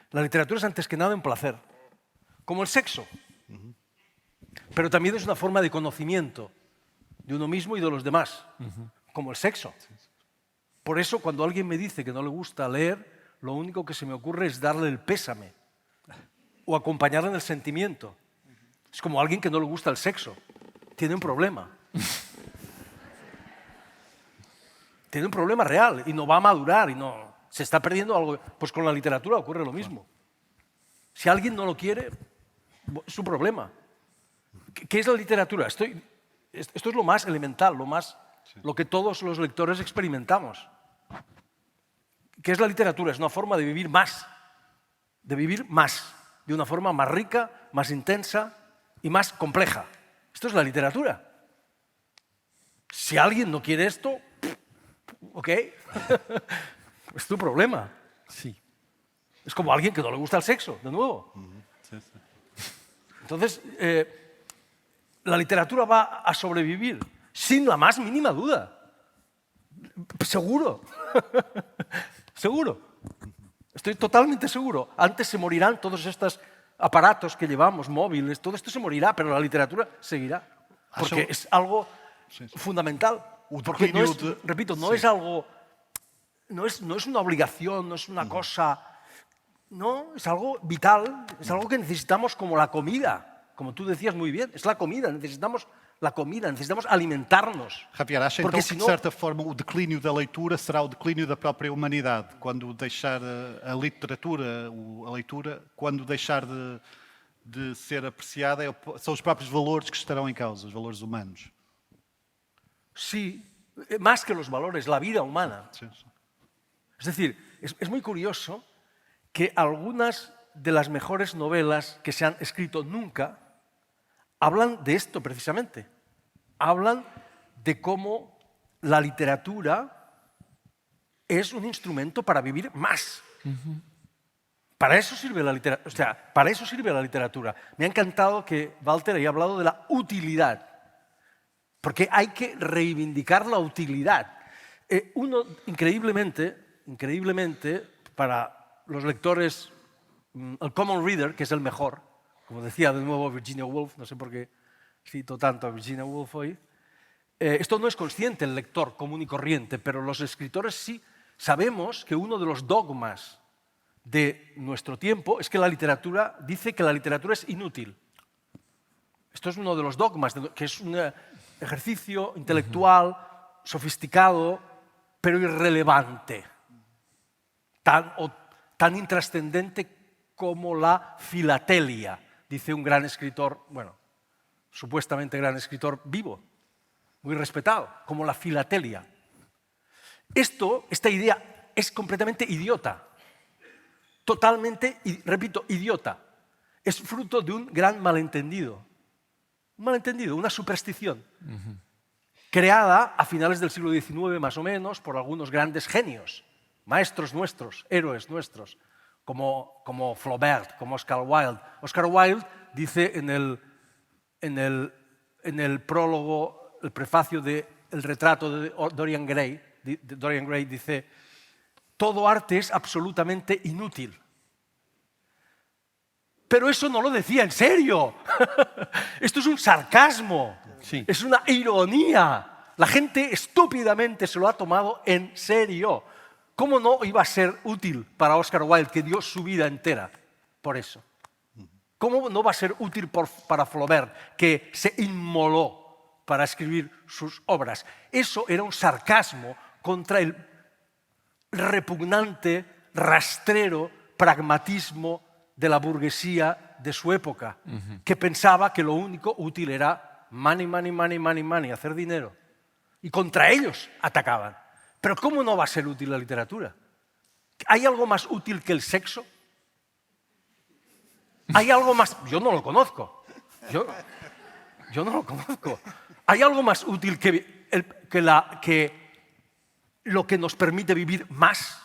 S5: La literatura es antes que nada un placer, como el sexo. Pero también es una forma de conocimiento de uno mismo y de los demás, como el sexo. Por eso, cuando alguien me dice que no le gusta leer, lo único que se me ocurre es darle el pésame o acompañarle en el sentimiento. Es como alguien que no le gusta el sexo. Tiene un problema. Tiene un problema real y no va a madurar y no se está perdiendo algo. Pues con la literatura ocurre lo mismo. Si alguien no lo quiere, es su problema. ¿Qué es la literatura? Esto es lo más elemental, lo que todos los lectores experimentamos. ¿Qué es la literatura? Es una forma de vivir más, de una forma más rica, más intensa y más compleja. Esto es la literatura. Si alguien no quiere esto, ok, es tu problema.
S4: Sí.
S5: Es como alguien que no le gusta el sexo, de nuevo. Entonces, la literatura va a sobrevivir sin la más mínima duda. Seguro. Seguro. Estoy totalmente seguro. Antes se morirán todos estos aparatos que llevamos, móviles, todo esto se morirá, pero la literatura seguirá. Porque es algo fundamental. Porque no es, repito, no es algo, no es una obligación, no es una cosa, no, es algo vital, es algo que necesitamos como la comida, como tú decías muy bien, es la comida, necesitamos la comida, necesitamos alimentarnos.
S2: Javier, acha então que, de certa forma, o declínio da leitura será o declínio da própria humanidade, quando deixar a literatura, a leitura, quando deixar de ser apreciada, são os próprios valores que estarão em causa, os valores humanos.
S5: Sí, más que los valores, la vida humana.
S2: Sí, sí.
S5: Es decir, es muy curioso que algunas de las mejores novelas que se han escrito nunca hablan de esto precisamente. Hablan de cómo la literatura es un instrumento para vivir más. Para eso sirve la literatura. O sea, para eso sirve la literatura. Me ha encantado que Walter haya hablado de la utilidad. Porque hay que reivindicar la utilidad. Uno, increíblemente, para los lectores, el common reader, que es el mejor, como decía de nuevo Virginia Woolf, no sé por qué cito tanto a Virginia Woolf hoy, esto no es consciente el lector común y corriente, pero los escritores sí sabemos que uno de los dogmas de nuestro tiempo es que la literatura dice que la literatura es inútil. Esto es uno de los dogmas, que es un ejercicio intelectual, sofisticado, pero irrelevante, tan intrascendente como la filatelia, dice un gran escritor, bueno, supuestamente gran escritor vivo, muy respetado, como la filatelia. Esta idea es completamente idiota. Totalmente, repito, idiota. Es fruto de un gran malentendido. Un malentendido, una superstición. Creada a finales del siglo XIX, más o menos, por algunos grandes genios, maestros nuestros, héroes nuestros, como Flaubert, como Oscar Wilde. Oscar Wilde dice en el prólogo, el prefacio del retrato de Dorian Gray, dice: todo arte es absolutamente inútil. Pero eso no lo decía en serio. Esto es un sarcasmo,
S4: Sí.
S5: es una ironía. La gente estúpidamente se lo ha tomado en serio. ¿Cómo no iba a ser útil para Oscar Wilde, que dio su vida entera por eso? ¿Cómo no va a ser útil para Flaubert, que se inmoló para escribir sus obras? Eso era un sarcasmo contra el repugnante, rastrero pragmatismo de la burguesía de su época, que pensaba que lo único útil era money, money, money, money, money, hacer dinero. Y contra ellos atacaban. Pero ¿cómo no va a ser útil la literatura? ¿Hay algo más útil que el sexo? ¿Hay algo más? Yo no lo conozco. Yo no lo conozco. ¿Hay algo más útil que lo que nos permite vivir más?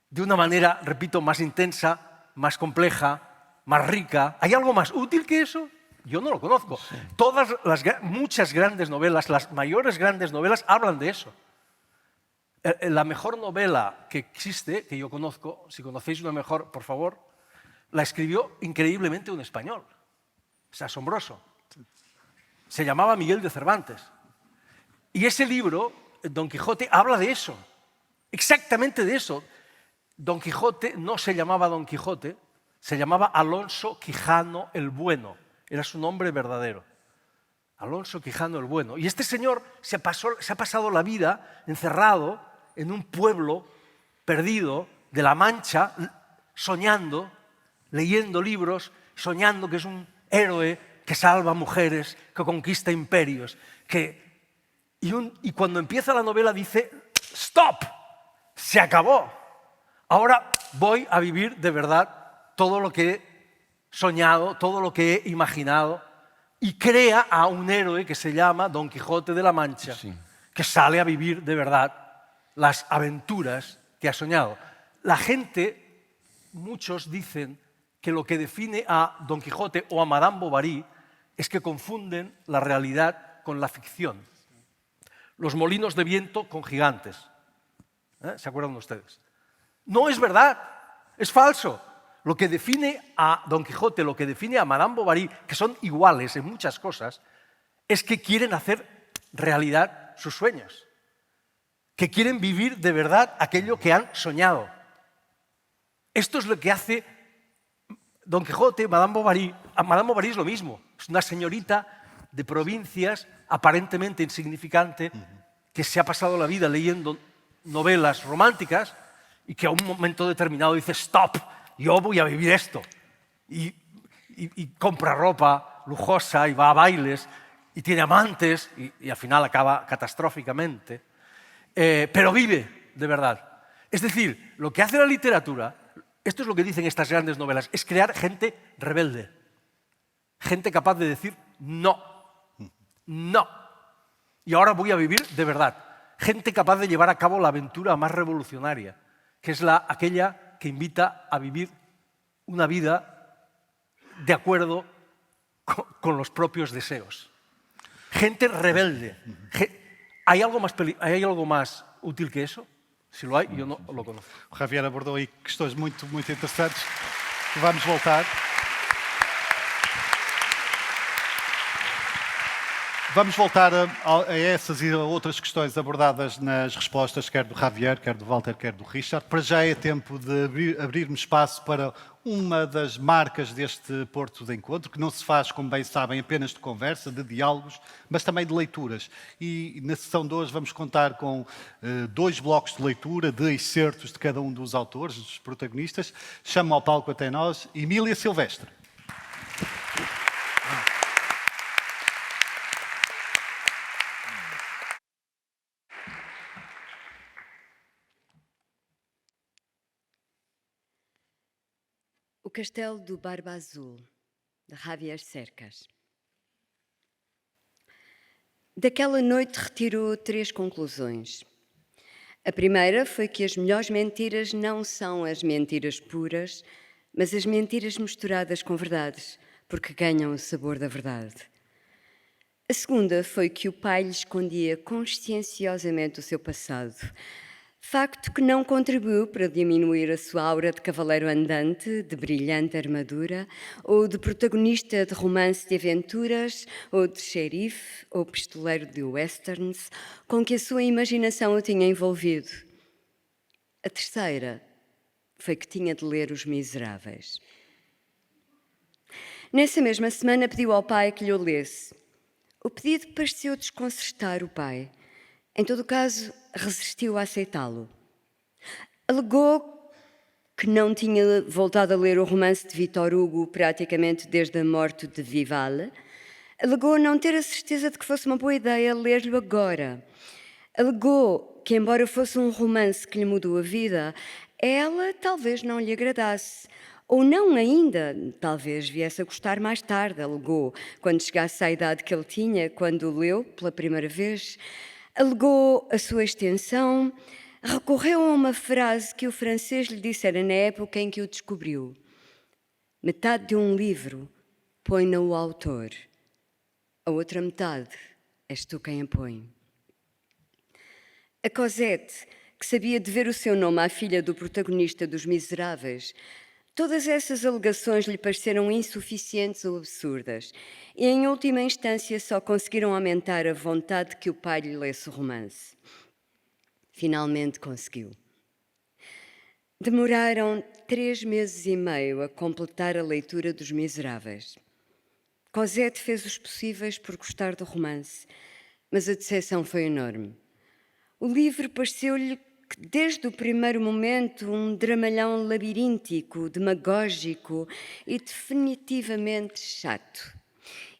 S5: De una manera, repito, más intensa, más compleja, más rica. ¿Hay algo más útil que eso? Yo no lo conozco. Sí. Muchas grandes novelas, las mayores grandes novelas, hablan de eso. La mejor novela que existe, que yo conozco, si conocéis una mejor, por favor, la escribió increíblemente un español. Es asombroso. Se llamaba Miguel de Cervantes. Y ese libro, Don Quijote, habla de eso. Exactamente de eso. Don Quijote no se llamaba Don Quijote, se llamaba Alonso Quijano el Bueno. Era su nombre verdadero. Alonso Quijano el Bueno. Y este señor se ha pasado la vida encerrado en un pueblo perdido de La Mancha, soñando, leyendo libros, soñando que es un héroe que salva mujeres, que conquista imperios. Y cuando empieza la novela dice: ¡stop! Se acabó. Ahora voy a vivir de verdad todo lo que he soñado, todo lo que he imaginado, y crea a un héroe que se llama Don Quijote de la Mancha, sí, que sale a vivir de verdad las aventuras que ha soñado. La gente, muchos dicen que lo que define a Don Quijote o a Madame Bovary es que confunden la realidad con la ficción. Los molinos de viento con gigantes. ¿Se acuerdan ustedes? No es verdad, es falso. Lo que define a Don Quijote, lo que define a Madame Bovary, que son iguales en muchas cosas, es que quieren hacer realidad sus sueños, que quieren vivir de verdad aquello que han soñado. Esto es lo que hace Don Quijote, Madame Bovary. A Madame Bovary es lo mismo, es una señorita de provincias aparentemente insignificante que se ha pasado la vida leyendo novelas románticas y que a un momento determinado dice: stop, yo voy a vivir esto. Y compra ropa lujosa y va a bailes y tiene amantes y al final acaba catastróficamente. Pero vive de verdad. Es decir, lo que hace la literatura, esto es lo que dicen estas grandes novelas, es crear gente rebelde. Gente capaz de decir no, no. Y ahora voy a vivir de verdad. Gente capaz de llevar a cabo la aventura más revolucionaria, que es aquella que invita a vivir una vida de acuerdo con los propios deseos. Gente rebelde. ¿Hay algo más útil que eso? Se lo hay, eu não lo conozco.
S2: O Javier abordou aí questões muito interessantes. Vamos voltar. Vamos voltar a essas e a outras questões abordadas nas respostas, quer do Javier, quer do Walter, quer do Richard. Para já é tempo de abrirmos espaço para uma das marcas deste Porto de Encontro, que não se faz, como bem sabem, apenas de conversa, de diálogos, mas também de leituras. E na sessão de hoje vamos contar com 2 blocos de leitura, de excertos de cada um dos autores, dos protagonistas. Chamo ao palco até nós Emília Silvestre.
S6: Castelo do Barba Azul, de Javier Cercas. Daquela noite retirou 3 conclusões. A primeira foi que as melhores mentiras não são as mentiras puras, mas as mentiras misturadas com verdades, porque ganham o sabor da verdade. A segunda foi que o pai lhe escondia conscienciosamente o seu passado, facto que não contribuiu para diminuir a sua aura de cavaleiro andante, de brilhante armadura, ou de protagonista de romance de aventuras, ou de xerife, ou pistoleiro de westerns, com que a sua imaginação o tinha envolvido. A terceira foi que tinha de ler Os Miseráveis. Nessa mesma semana pediu ao pai que lhe o lesse. O pedido pareceu desconcertar o pai. Em todo o caso, resistiu a aceitá-lo. Alegou que não tinha voltado a ler o romance de Victor Hugo praticamente desde a morte de Vival. Alegou não ter a certeza de que fosse uma boa ideia ler-lhe agora. Alegou que, embora fosse um romance que lhe mudou a vida, ela talvez não lhe agradasse. Ou não ainda, talvez viesse a gostar mais tarde, alegou, quando chegasse à idade que ele tinha, quando o leu pela primeira vez. Alegou a sua extensão, recorreu a uma frase que o francês lhe dissera na época em que o descobriu. Metade de um livro põe-na o autor, a outra metade és tu quem a põe. A Cosette, que sabia dever o seu nome à filha do protagonista dos Miseráveis, todas essas alegações lhe pareceram insuficientes ou absurdas e, em última instância, só conseguiram aumentar a vontade de que o pai lhe lesse o romance. Finalmente conseguiu. Demoraram 3 meses e meio a completar a leitura dos Miseráveis. Cosette fez os possíveis por gostar do romance, mas a decepção foi enorme. O livro pareceu-lhe que desde o primeiro momento um dramalhão labiríntico, demagógico e definitivamente chato.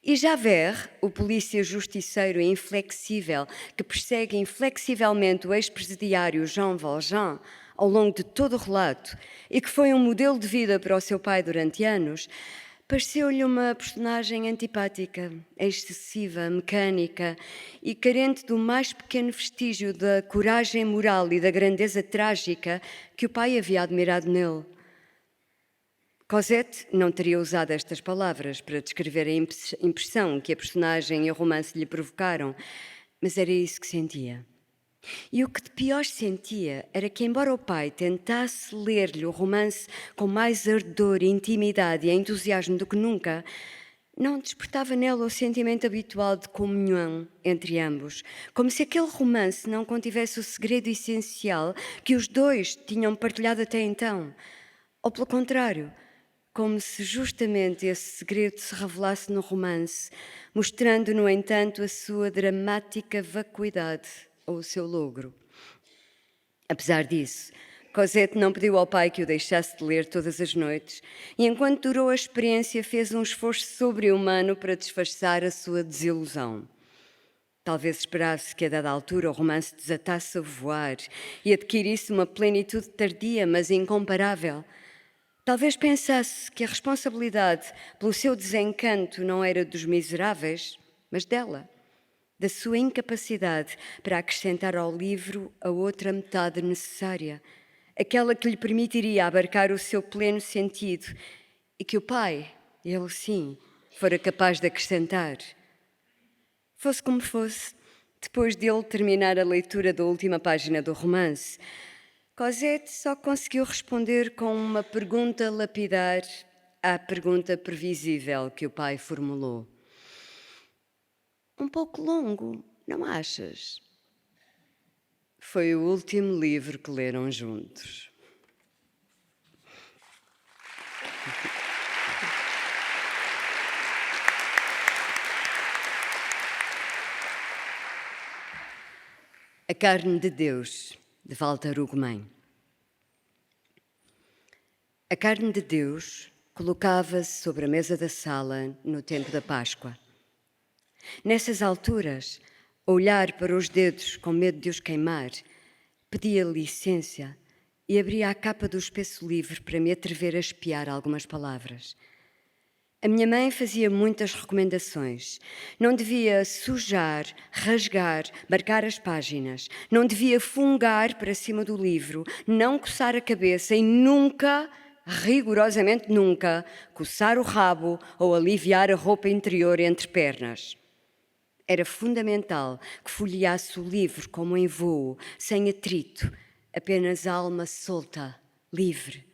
S6: E Javert, o polícia justiceiro e inflexível que persegue inflexivelmente o ex-presidiário Jean Valjean ao longo de todo o relato e que foi um modelo de vida para o seu pai durante anos, pareceu-lhe uma personagem antipática, excessiva, mecânica e carente do mais pequeno vestígio da coragem moral e da grandeza trágica que o pai havia admirado nele. Cosette não teria usado estas palavras para descrever a impressão que a personagem e o romance lhe provocaram, mas era isso que sentia. E o que de pior sentia era que, embora o pai tentasse ler-lhe o romance com mais ardor, intimidade e entusiasmo do que nunca, não despertava nela o sentimento habitual de comunhão entre ambos, como se aquele romance não contivesse o segredo essencial que os dois tinham partilhado até então. Ou, pelo contrário, como se justamente esse segredo se revelasse no romance, mostrando, no entanto, a sua dramática vacuidade ou o seu logro. Apesar disso, Cosette não pediu ao pai que o deixasse de ler todas as noites e, enquanto durou a experiência, fez um esforço sobre-humano para disfarçar a sua desilusão. Talvez esperasse que, a dada altura, o romance desatasse a voar e adquirisse uma plenitude tardia, mas incomparável. Talvez pensasse que a responsabilidade pelo seu desencanto não era dos Miseráveis, mas dela, da sua incapacidade para acrescentar ao livro a outra metade necessária, aquela que lhe permitiria abarcar o seu pleno sentido e que o pai, ele sim, fora capaz de acrescentar. Fosse como fosse, depois de ele terminar a leitura da última página do romance, Cosette só conseguiu responder com uma pergunta lapidar à pergunta previsível que o pai formulou. Um pouco longo, não achas? Foi o último livro que leram juntos. A Carne de Deus, de Walter Ugumem. A carne de Deus colocava-se sobre a mesa da sala no tempo da Páscoa. Nessas alturas, a olhar para os dedos com medo de os queimar, pedia licença e abria a capa do espesso livro para me atrever a espiar algumas palavras. A minha mãe fazia muitas recomendações. Não devia sujar, rasgar, marcar as páginas. Não devia fungar para cima do livro, não coçar a cabeça e nunca, rigorosamente nunca, coçar o rabo ou aliviar a roupa interior entre pernas. Era fundamental que folheasse o livro como em voo, sem atrito, apenas a alma solta, livre.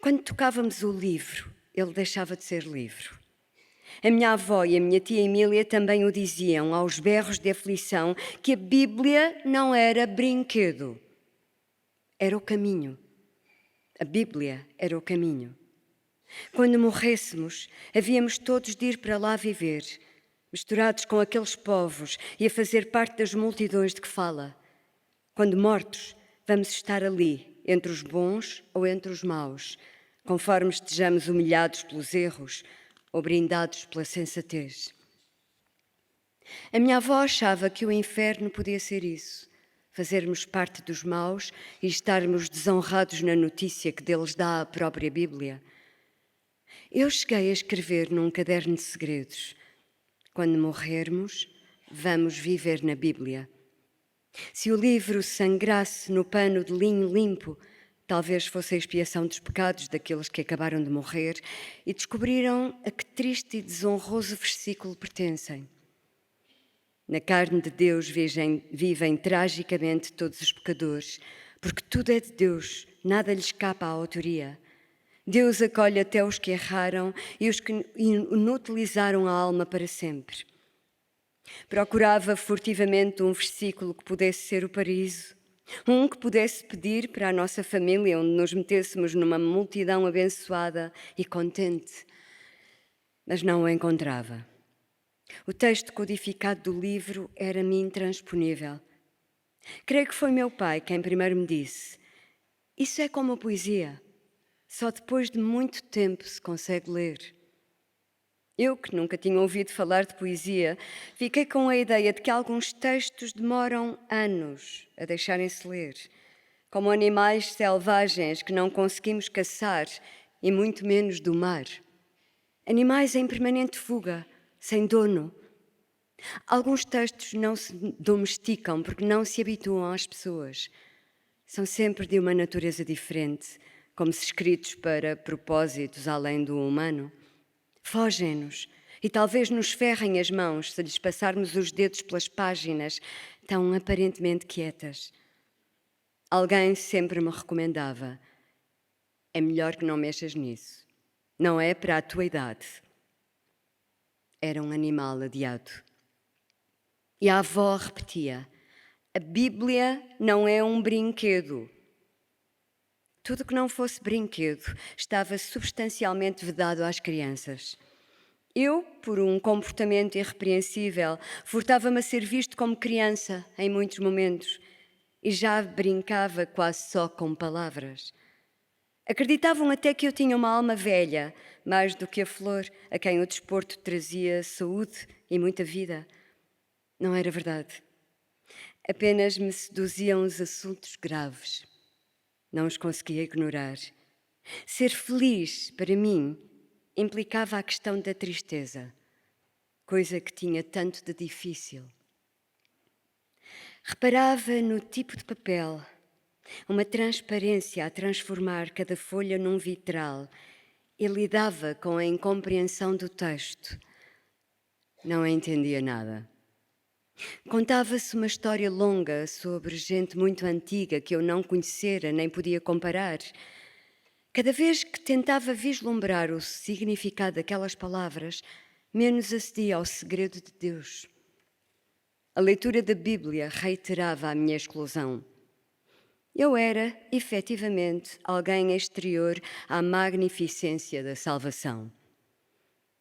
S6: Quando tocávamos o livro, ele deixava de ser livro. A minha avó e a minha tia Emília também o diziam, aos berros de aflição, que a Bíblia não era brinquedo. Era o caminho. A Bíblia era o caminho. Quando morrêssemos, havíamos todos de ir para lá viver, misturados com aqueles povos e a fazer parte das multidões de que fala. Quando mortos, vamos estar ali, entre os bons ou entre os maus, conforme estejamos humilhados pelos erros ou brindados pela sensatez. A minha avó achava que o inferno podia ser isso, fazermos parte dos maus e estarmos desonrados na notícia que deles dá a própria Bíblia. Eu cheguei a escrever num caderno de segredos: quando morrermos, vamos viver na Bíblia. Se o livro sangrasse no pano de linho limpo, talvez fosse a expiação dos pecados daqueles que acabaram de morrer e descobriram a que triste e desonroso versículo pertencem. Na carne de Deus vivem tragicamente todos os pecadores, porque tudo é de Deus, nada lhe escapa à autoria. Deus acolhe até os que erraram e os que inutilizaram a alma para sempre. Procurava furtivamente um versículo que pudesse ser o paraíso, um que pudesse pedir para a nossa família, onde nos metêssemos numa multidão abençoada e contente, mas não o encontrava. O texto codificado do livro era-me intransponível. Creio que foi meu pai quem primeiro me disse: isso é como a poesia, só depois de muito tempo se consegue ler. Eu, que nunca tinha ouvido falar de poesia, fiquei com a ideia de que alguns textos demoram anos a deixarem-se ler, como animais selvagens que não conseguimos caçar e muito menos domar. Animais em permanente fuga, sem dono. Alguns textos não se domesticam porque não se habituam às pessoas. São sempre de uma natureza diferente, como se escritos para propósitos além do humano. Fogem-nos e talvez nos ferrem as mãos se lhes passarmos os dedos pelas páginas tão aparentemente quietas. Alguém sempre me recomendava: é melhor que não mexas nisso. Não é para a tua idade. Era um animal adiado. E a avó repetia: a Bíblia não é um brinquedo. Tudo que não fosse brinquedo estava substancialmente vedado às crianças. Eu, por um comportamento irrepreensível, furtava-me a ser visto como criança em muitos momentos e já brincava quase só com palavras. Acreditavam até que eu tinha uma alma velha, mais do que a flor, a quem o desporto trazia saúde e muita vida. Não era verdade. Apenas me seduziam os assuntos graves. Não os conseguia ignorar. Ser feliz, para mim, implicava a questão da tristeza, coisa que tinha tanto de difícil. Reparava no tipo de papel, uma transparência a transformar cada folha num vitral, e lidava com a incompreensão do texto. Não entendia nada. Contava-se uma história longa sobre gente muito antiga que eu não conhecera nem podia comparar. Cada vez que tentava vislumbrar o significado daquelas palavras, menos acedia ao segredo de Deus. A leitura da Bíblia reiterava a minha exclusão. Eu era, efetivamente, alguém exterior à magnificência da salvação.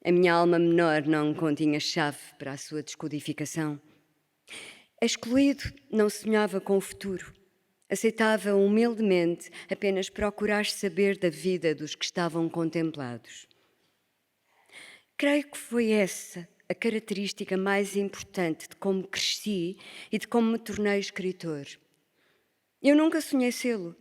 S6: A minha alma menor não continha chave para a sua descodificação. Excluído, não sonhava com o futuro. Aceitava humildemente apenas procurar saber da vida dos que estavam contemplados. Creio que foi essa a característica mais importante de como cresci e de como me tornei escritor. Eu nunca sonhei sê-lo.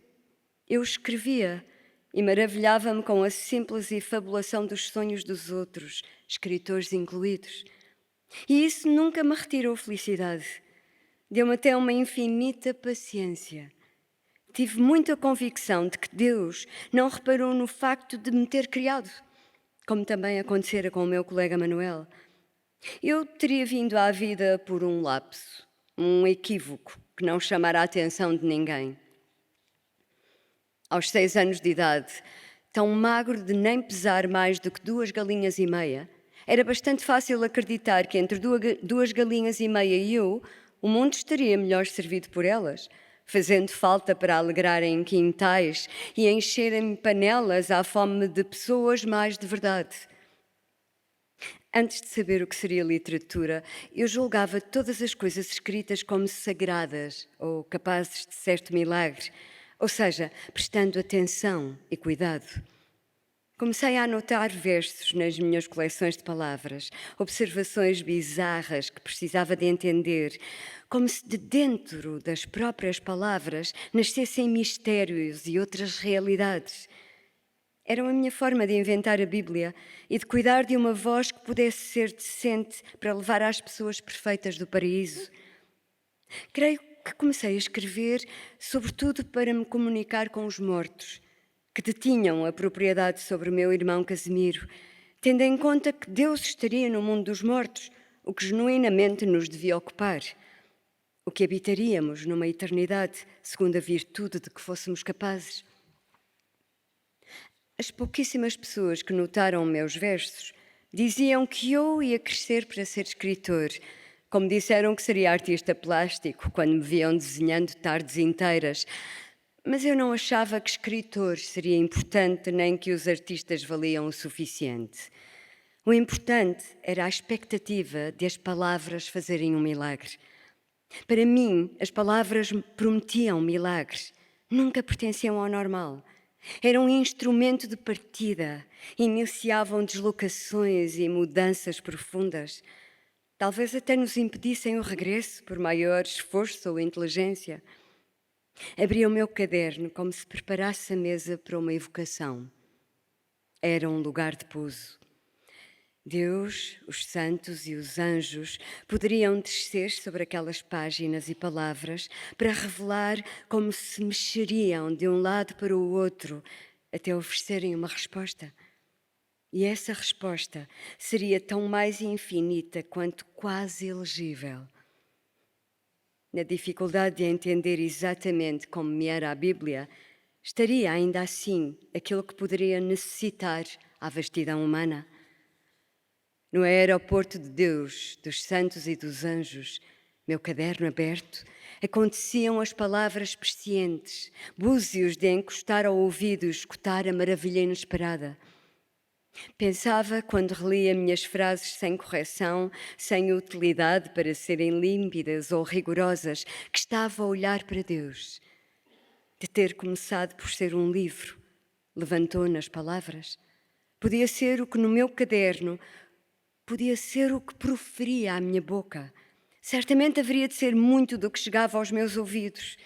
S6: Eu escrevia e maravilhava-me com a simples efabulação dos sonhos dos outros, escritores incluídos. E isso nunca me retirou felicidade. Deu-me até uma infinita paciência. Tive muita convicção de que Deus não reparou no facto de me ter criado, como também acontecera com o meu colega Manuel. Eu teria vindo à vida por um lapso, um equívoco que não chamara a atenção de ninguém. Aos 6 anos de idade, tão magro de nem pesar mais do que 2 galinhas e meia, era bastante fácil acreditar que entre 2 galinhas e meia e eu, o mundo estaria melhor servido por elas, fazendo falta para alegrarem quintais e encherem panelas à fome de pessoas mais de verdade. Antes de saber o que seria literatura, eu julgava todas as coisas escritas como sagradas ou capazes de certo milagre, ou seja, prestando atenção e cuidado. Comecei a anotar versos nas minhas coleções de palavras, observações bizarras que precisava de entender, como se de dentro das próprias palavras nascessem mistérios e outras realidades. Era a minha forma de inventar a Bíblia e de cuidar de uma voz que pudesse ser decente para levar às pessoas perfeitas do paraíso. Creio que comecei a escrever, sobretudo para me comunicar com os mortos, que detinham a propriedade sobre o meu irmão Casimiro, tendo em conta que Deus estaria no mundo dos mortos, o que genuinamente nos devia ocupar, o que habitaríamos numa eternidade, segundo a virtude de que fôssemos capazes. As pouquíssimas pessoas que notaram meus versos diziam que eu ia crescer para ser escritor, como disseram que seria artista plástico quando me viam desenhando tardes inteiras. Mas eu não achava que escritor seria importante nem que os artistas valiam o suficiente. O importante era a expectativa de as palavras fazerem um milagre. Para mim, as palavras prometiam milagres, nunca pertenciam ao normal. Eram um instrumento de partida, iniciavam deslocações e mudanças profundas. Talvez até nos impedissem o regresso por maior esforço ou inteligência. Abria o meu caderno como se preparasse a mesa para uma evocação. Era um lugar de pouso. Deus, os santos e os anjos poderiam descer sobre aquelas páginas e palavras para revelar como se mexeriam de um lado para o outro até oferecerem uma resposta. E essa resposta seria tão mais infinita quanto quase ilegível. Na dificuldade de entender exatamente como me era a Bíblia, estaria ainda assim aquilo que poderia necessitar à vastidão humana. No aeroporto de Deus, dos santos e dos anjos, meu caderno aberto, aconteciam as palavras prescientes, búzios de encostar ao ouvido e escutar a maravilha inesperada. Pensava, quando relia minhas frases sem correção, sem utilidade para serem límpidas ou rigorosas, que estava a olhar para Deus. De ter começado por ser um livro, levantou nas palavras. Podia ser o que no meu caderno, podia ser o que proferia à minha boca. Certamente haveria de ser muito do que chegava aos meus ouvidos.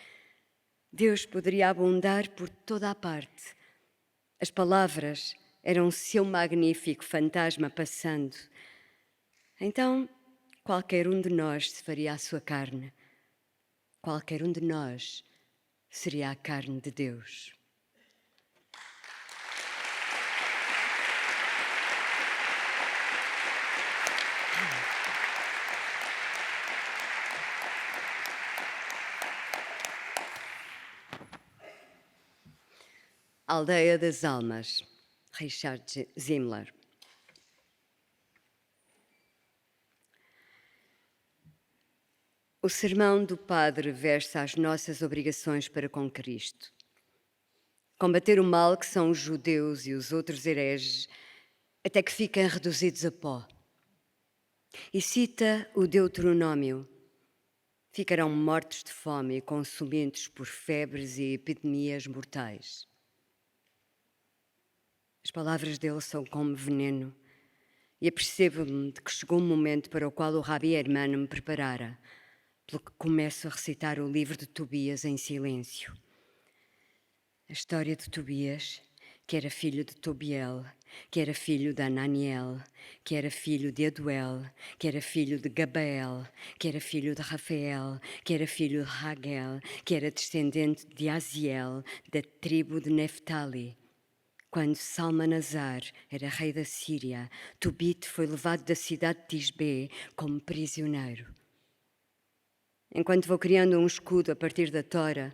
S6: Deus poderia abundar por toda a parte. As palavras eram seu magnífico fantasma passando. Então, qualquer um de nós se faria a sua carne. Qualquer um de nós seria a carne de Deus. Aldeia das Almas, Richard Zimmler. O sermão do Padre versa as nossas obrigações para com Cristo. Combater o mal que são os judeus e os outros hereges, até que fiquem reduzidos a pó. E cita o Deuteronômio. Ficarão mortos de fome e consumidos por febres e epidemias mortais. As palavras dele são como veneno, e apercebo-me de que chegou um momento para o qual o Rabi Hermano me preparara, pelo que começo a recitar o livro de Tobias em silêncio. A história de Tobias, que era filho de Tobiel, que era filho de Ananiel, que era filho de Aduel, que era filho de Gabael, que era filho de Rafael, que era filho de Raguel, que era descendente de Aziel, da tribo de Neftali. Quando Salmanasar era rei da Síria, Tobit foi levado da cidade de Tisbé como prisioneiro. Enquanto vou criando um escudo a partir da tora,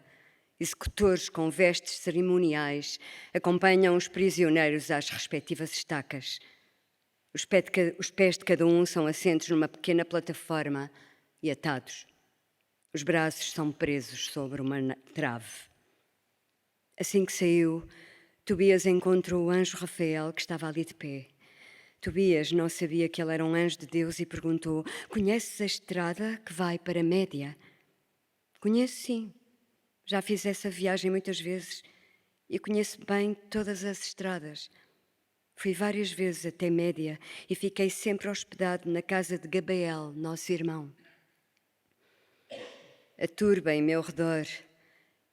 S6: executores com vestes cerimoniais acompanham os prisioneiros às respectivas estacas. Os pés de cada um são assentos numa pequena plataforma e atados. Os braços são presos sobre uma trave. Assim que saiu, Tobias encontrou o anjo Rafael, que estava ali de pé. Tobias não sabia que ele era um anjo de Deus e perguntou: "Conheces a estrada que vai para Média?" "Conheço, sim. Já fiz essa viagem muitas vezes e conheço bem todas as estradas. Fui várias vezes até Média e fiquei sempre hospedado na casa de Gabael, nosso irmão. A turba em meu redor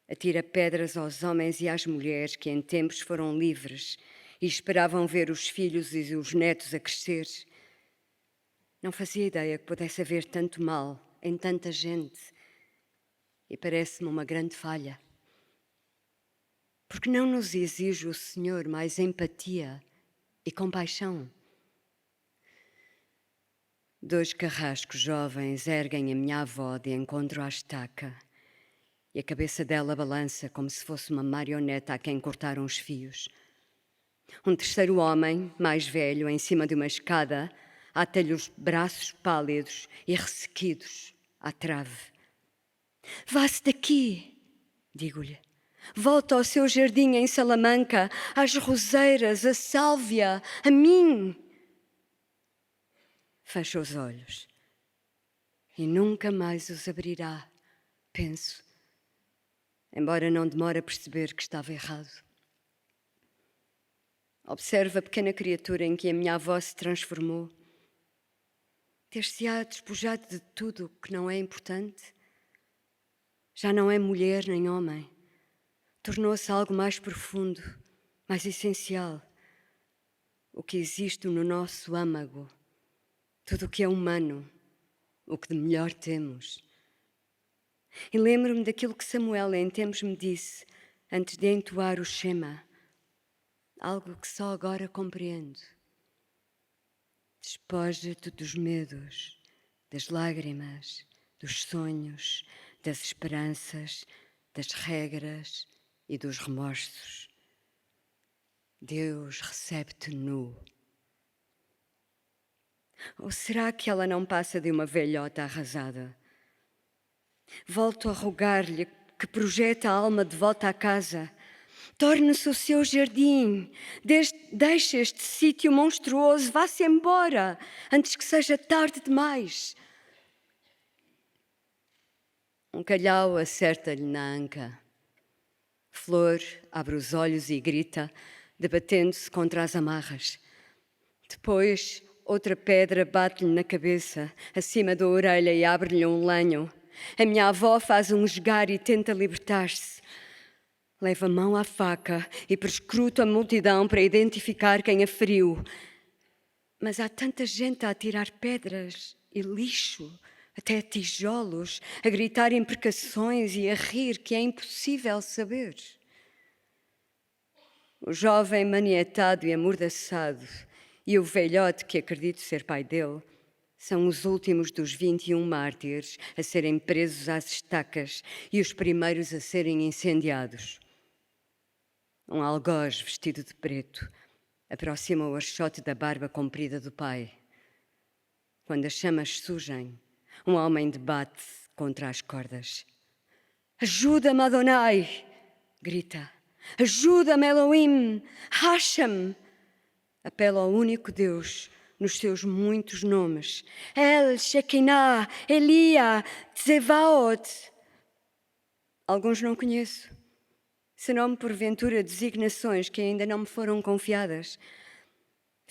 S6: atira pedras aos homens e às mulheres que em tempos foram livres e esperavam ver os filhos e os netos a crescer. Não fazia ideia que pudesse haver tanto mal em tanta gente e parece-me uma grande falha. Porque não nos exige o Senhor mais empatia e compaixão? 2 carrascos jovens erguem a minha avó de encontro à estaca e a cabeça dela balança como se fosse uma marioneta a quem cortaram os fios. Um terceiro homem, mais velho, em cima de uma escada, ata-lhe os braços pálidos e ressequidos à trave. "Vá-se daqui", digo-lhe. "Volta ao seu jardim em Salamanca, às roseiras, a sálvia, a mim." Fecha os olhos e nunca mais os abrirá, penso, embora não demore a perceber que estava errado. Observo a pequena criatura em que a minha avó se transformou. Ter-se-á despojado de tudo o que não é importante. Já não é mulher nem homem. Tornou-se algo mais profundo, mais essencial. O que existe no nosso âmago, tudo o que é humano, o que de melhor temos. E lembro-me daquilo que Samuel em tempos me disse antes de entoar o Shema, algo que só agora compreendo. Despoja-te dos medos, das lágrimas, dos sonhos, das esperanças, das regras e dos remorsos. Deus recebe-te nu. Ou será que ela não passa de uma velhota arrasada? Volto a rogar-lhe que projete a alma de volta à casa. Torne-se o seu jardim. Deixe este sítio monstruoso. Vá-se embora antes que seja tarde demais. Um calhau acerta-lhe na anca. Flor abre os olhos e grita, debatendo-se contra as amarras. Depois, outra pedra bate-lhe na cabeça, acima da orelha, e abre-lhe um lenho. A minha avó faz um esgar e tenta libertar-se. Leva a mão à faca e perscruta a multidão para identificar quem a feriu. Mas há tanta gente a atirar pedras e lixo, até tijolos, a gritar imprecações e a rir, que é impossível saber. O jovem maniatado e amordaçado e o velhote, que acredito ser pai dele, são os últimos dos 21 mártires a serem presos às estacas e os primeiros a serem incendiados. Um algoz vestido de preto aproxima o archote da barba comprida do pai. Quando as chamas surgem, um homem debate-se contra as cordas. "Ajuda-me, Adonai!" grita. "Ajuda-me, Elohim! Racha-me!" Apela ao único Deus nos seus muitos nomes. El, Shekinah, Elia, Tzevaot. Alguns não conheço. Serão porventura designações que ainda não me foram confiadas.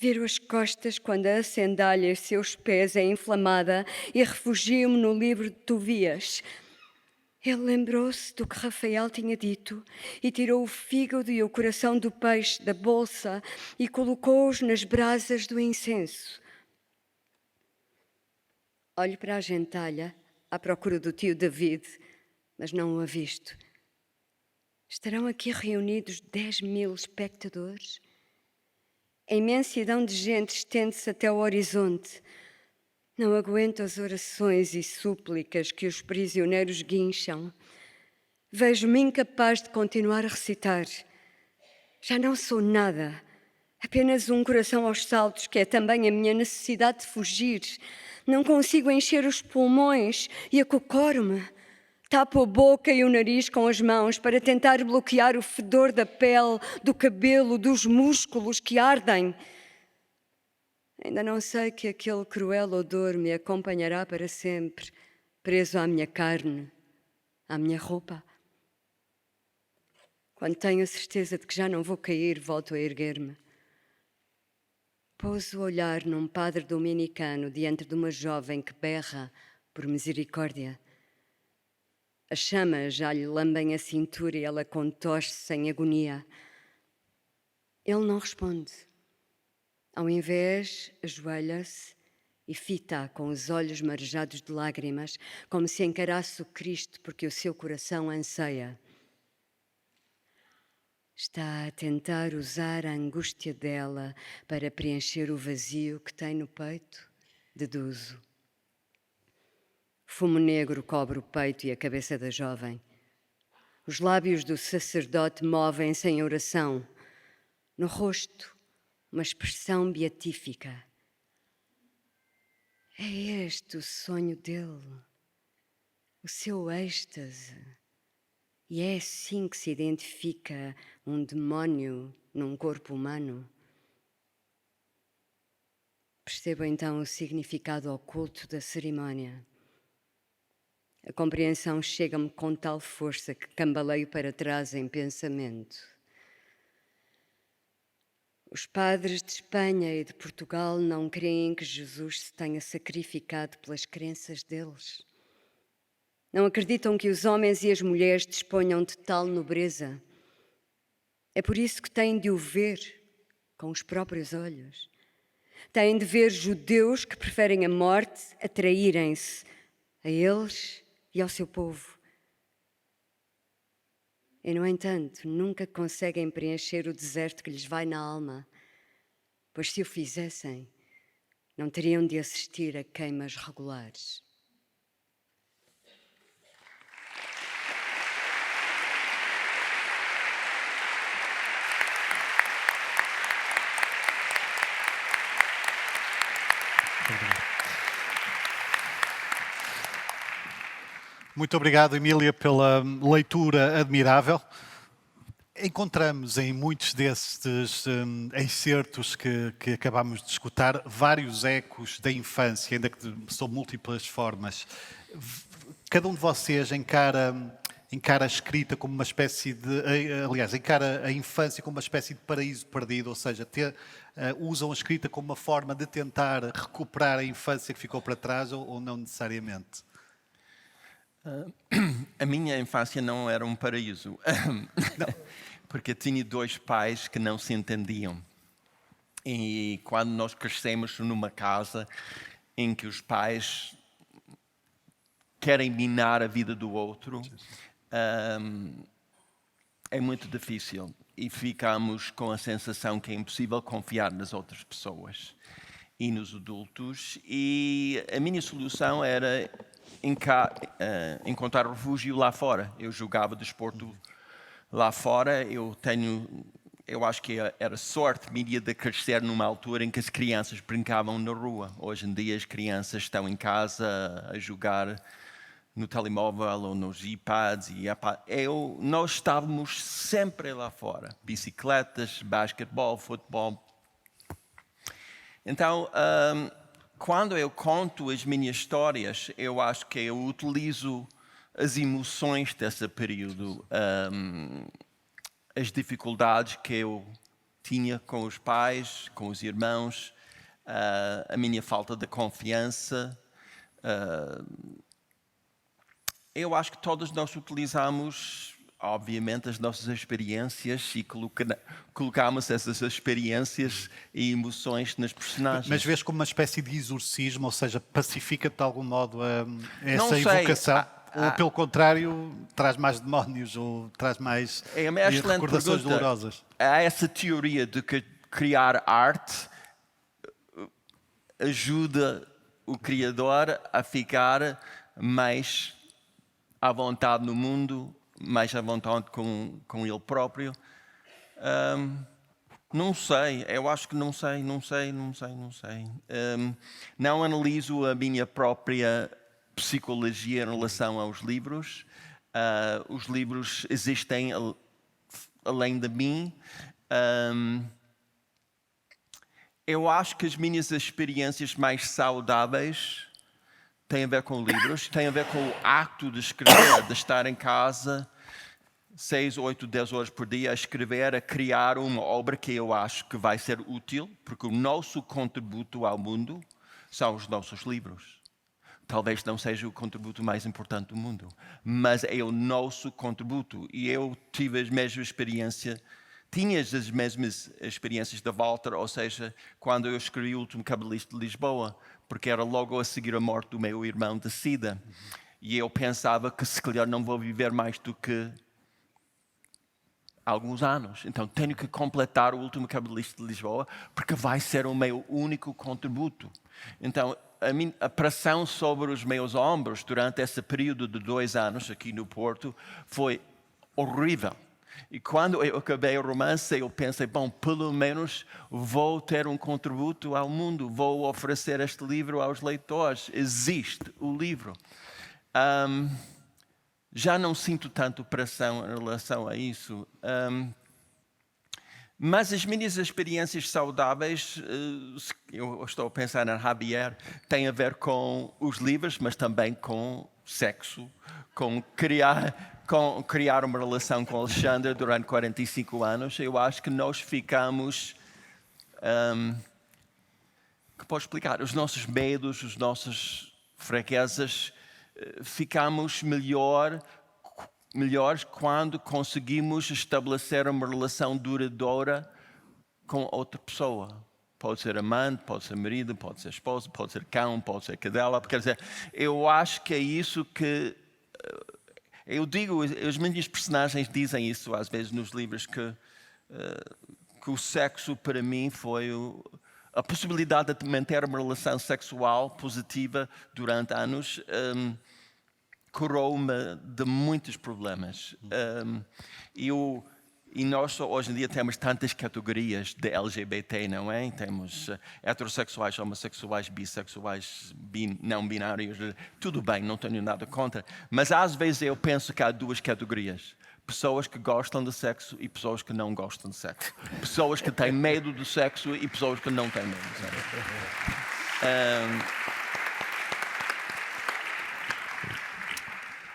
S6: Viro as costas quando a sandália em seus pés é inflamada e refugio-me no livro de Tobias. Ele lembrou-se do que Rafael tinha dito e tirou o fígado e o coração do peixe da bolsa e colocou-os nas brasas do incenso. Olho para a gentalha à procura do tio David, mas não o avisto. Estarão aqui reunidos 10.000 espectadores? A imensidão de gente estende-se até ao horizonte. Não aguento as orações e súplicas que os prisioneiros guincham. Vejo-me incapaz de continuar a recitar. Já não sou nada, apenas um coração aos saltos, que é também a minha necessidade de fugir. Não consigo encher os pulmões e acocoro-me. Tapo a boca e o nariz com as mãos para tentar bloquear o fedor da pele, do cabelo, dos músculos que ardem. Ainda não sei que aquele cruel odor me acompanhará para sempre, preso à minha carne, à minha roupa. Quando tenho a certeza de que já não vou cair, volto a erguer-me. Pouso o olhar num padre dominicano diante de uma jovem que berra por misericórdia. As chamas já lhe lambem a cintura e ela contorce-se em agonia. Ele não responde. Ao invés, ajoelha-se e fita-a com os olhos marejados de lágrimas, como se encarasse o Cristo porque o seu coração anseia. Está a tentar usar a angústia dela para preencher o vazio que tem no peito? Deduzo. Fumo negro cobre o peito e a cabeça da jovem. Os lábios do sacerdote movem-se em oração. No rosto, uma expressão beatífica. É este o sonho dele, o seu êxtase. E é assim que se identifica um demónio num corpo humano. Percebo então o significado oculto da cerimónia. A compreensão chega-me com tal força que cambaleio para trás em pensamento. Os padres de Espanha e de Portugal não creem que Jesus se tenha sacrificado pelas crenças deles. Não acreditam que os homens e as mulheres disponham de tal nobreza. É por isso que têm de o ver com os próprios olhos. Têm de ver judeus que preferem a morte a traírem-se a eles e ao seu povo. E, no entanto, nunca conseguem preencher o deserto que lhes vai na alma, pois se o fizessem, não teriam de assistir a queimas regulares.
S2: Muito obrigado, Emília, pela leitura admirável. Encontramos em muitos destes excertos que acabámos de escutar vários ecos da infância, ainda que sob múltiplas formas. Cada um de vocês encara a escrita como uma espécie de... Aliás, encara a infância como uma espécie de paraíso perdido, ou seja, usam a escrita como uma forma de tentar recuperar a infância que ficou para trás ou não necessariamente?
S4: A minha infância não era um paraíso, porque tinha dois pais que não se entendiam. E quando nós crescemos numa casa em que os pais querem minar a vida do outro, é muito difícil. E ficamos com a sensação que é impossível confiar nas outras pessoas e nos adultos. E a minha solução era encontrar refúgio lá fora. Eu jogava desporto lá fora. Eu acho que era sorte minha de crescer numa altura em que as crianças brincavam na rua. Hoje em dia as crianças estão em casa a jogar no telemóvel ou nos iPads. Nós estávamos sempre lá fora. Bicicletas, basquetebol, futebol. Então, quando eu conto as minhas histórias, eu acho que eu utilizo as emoções desse período, as dificuldades que eu tinha com os pais, com os irmãos, a minha falta de confiança. Eu acho que todos nós utilizamos, obviamente, as nossas experiências e colocamos essas experiências e emoções nas personagens.
S2: Mas vês como uma espécie de exorcismo, ou seja, pacifica-te de algum modo
S4: Não
S2: essa
S4: sei.
S2: evocação? Ou, pelo contrário, traz mais demónios, ou traz mais
S4: É uma excelente
S2: recordações
S4: pergunta.
S2: dolorosas?
S4: Há essa teoria de que criar arte ajuda o criador a ficar mais à vontade no mundo, mais à vontade com ele próprio. Não sei, eu acho que não sei. Não analiso a minha própria psicologia em relação aos livros. Os livros existem além de mim. Eu acho que as minhas experiências mais saudáveis têm a ver com livros, têm a ver com o ato de escrever, de estar em casa 6, 8, 10 horas por dia a escrever, a criar uma obra que eu acho que vai ser útil, porque o nosso contributo ao mundo são os nossos livros. Talvez não seja o contributo mais importante do mundo, mas é o nosso contributo. E eu tive as mesmas experiências, tinhas as mesmas experiências da Walter, ou seja, quando eu escrevi O Último Cabalista de Lisboa, porque era logo a seguir a morte do meu irmão de SIDA. E eu pensava que se calhar não vou viver mais do que alguns anos. Então tenho que completar O Último Cabalista de Lisboa, porque vai ser o meu único contributo. Então a pressão sobre os meus ombros durante esse período de 2 anos aqui no Porto foi horrível. E quando eu acabei o romance, eu pensei, bom, pelo menos vou ter um contributo ao mundo, vou oferecer este livro aos leitores. Existe o livro. Já não sinto tanto pressão em relação a isso. Mas as minhas experiências saudáveis, eu estou a pensar em Javier, têm a ver com os livros, mas também com sexo, com criar uma relação com Alexandre durante 45 anos. Eu acho que nós ficamos... que posso explicar? Os nossos medos, as nossas fraquezas, ficamos melhores quando conseguimos estabelecer uma relação duradoura com outra pessoa. Pode ser amante, pode ser marido, pode ser esposa, pode ser cão, pode ser cadela. Quer dizer, eu acho que é isso que... Eu digo, os meus personagens dizem isso às vezes nos livros, que o sexo para mim foi a possibilidade de manter uma relação sexual positiva durante anos. Curou-me de muitos problemas. E nós hoje em dia temos tantas categorias de LGBT, não é? Temos heterossexuais, homossexuais, bissexuais, não binários. Tudo bem, não tenho nada contra. Mas às vezes eu penso que há 2 categorias. Pessoas que gostam de sexo e pessoas que não gostam de sexo. Pessoas que têm medo do sexo e pessoas que não têm medo do sexo.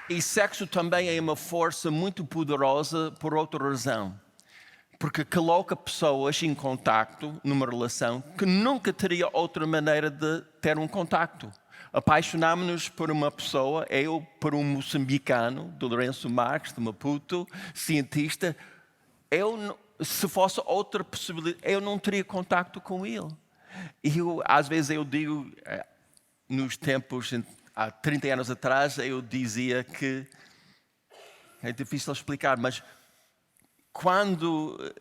S4: E sexo também é uma força muito poderosa por outra razão. Porque coloca pessoas em contacto numa relação que nunca teria outra maneira de ter um contacto. Apaixonámos-nos por uma pessoa, eu por um moçambicano, do Lourenço Marques, de Maputo, cientista. Se fosse outra possibilidade, eu não teria contacto com ele. E às vezes eu digo, nos tempos... Há 30 anos atrás eu dizia que, é difícil explicar, mas quando...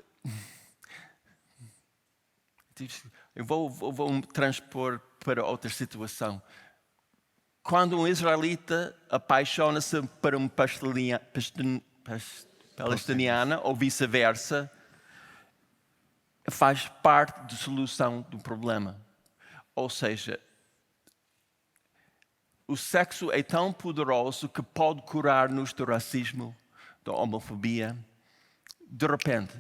S4: Eu vou transpor para outra situação. Quando um israelita apaixona-se por uma palestiniana ou vice-versa, faz parte da solução do problema. Ou seja, o sexo é tão poderoso que pode curar-nos do racismo, da homofobia. De repente,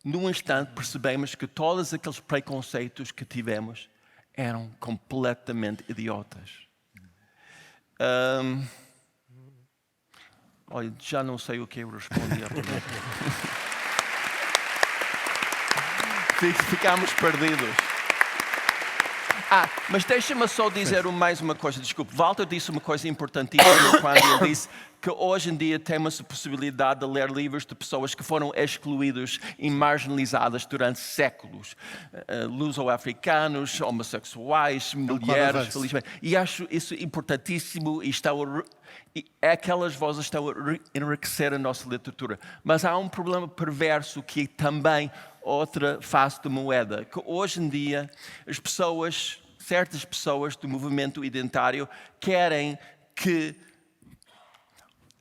S4: num instante, percebemos que todos aqueles preconceitos que tivemos eram completamente idiotas. Olha, já não sei o que eu respondi à pergunta. ficamos perdidos. Mas deixa-me só dizer mais uma coisa, desculpe. Walter disse uma coisa importantíssima quando ele disse que hoje em dia temos a possibilidade de ler livros de pessoas que foram excluídos e marginalizadas durante séculos. Luso-africanos, homossexuais, mulheres, felizmente. E acho isso importantíssimo e aquelas vozes estão a enriquecer a nossa literatura. Mas há um problema perverso que é também outra face da moeda, que hoje em dia as pessoas, certas pessoas do movimento identitário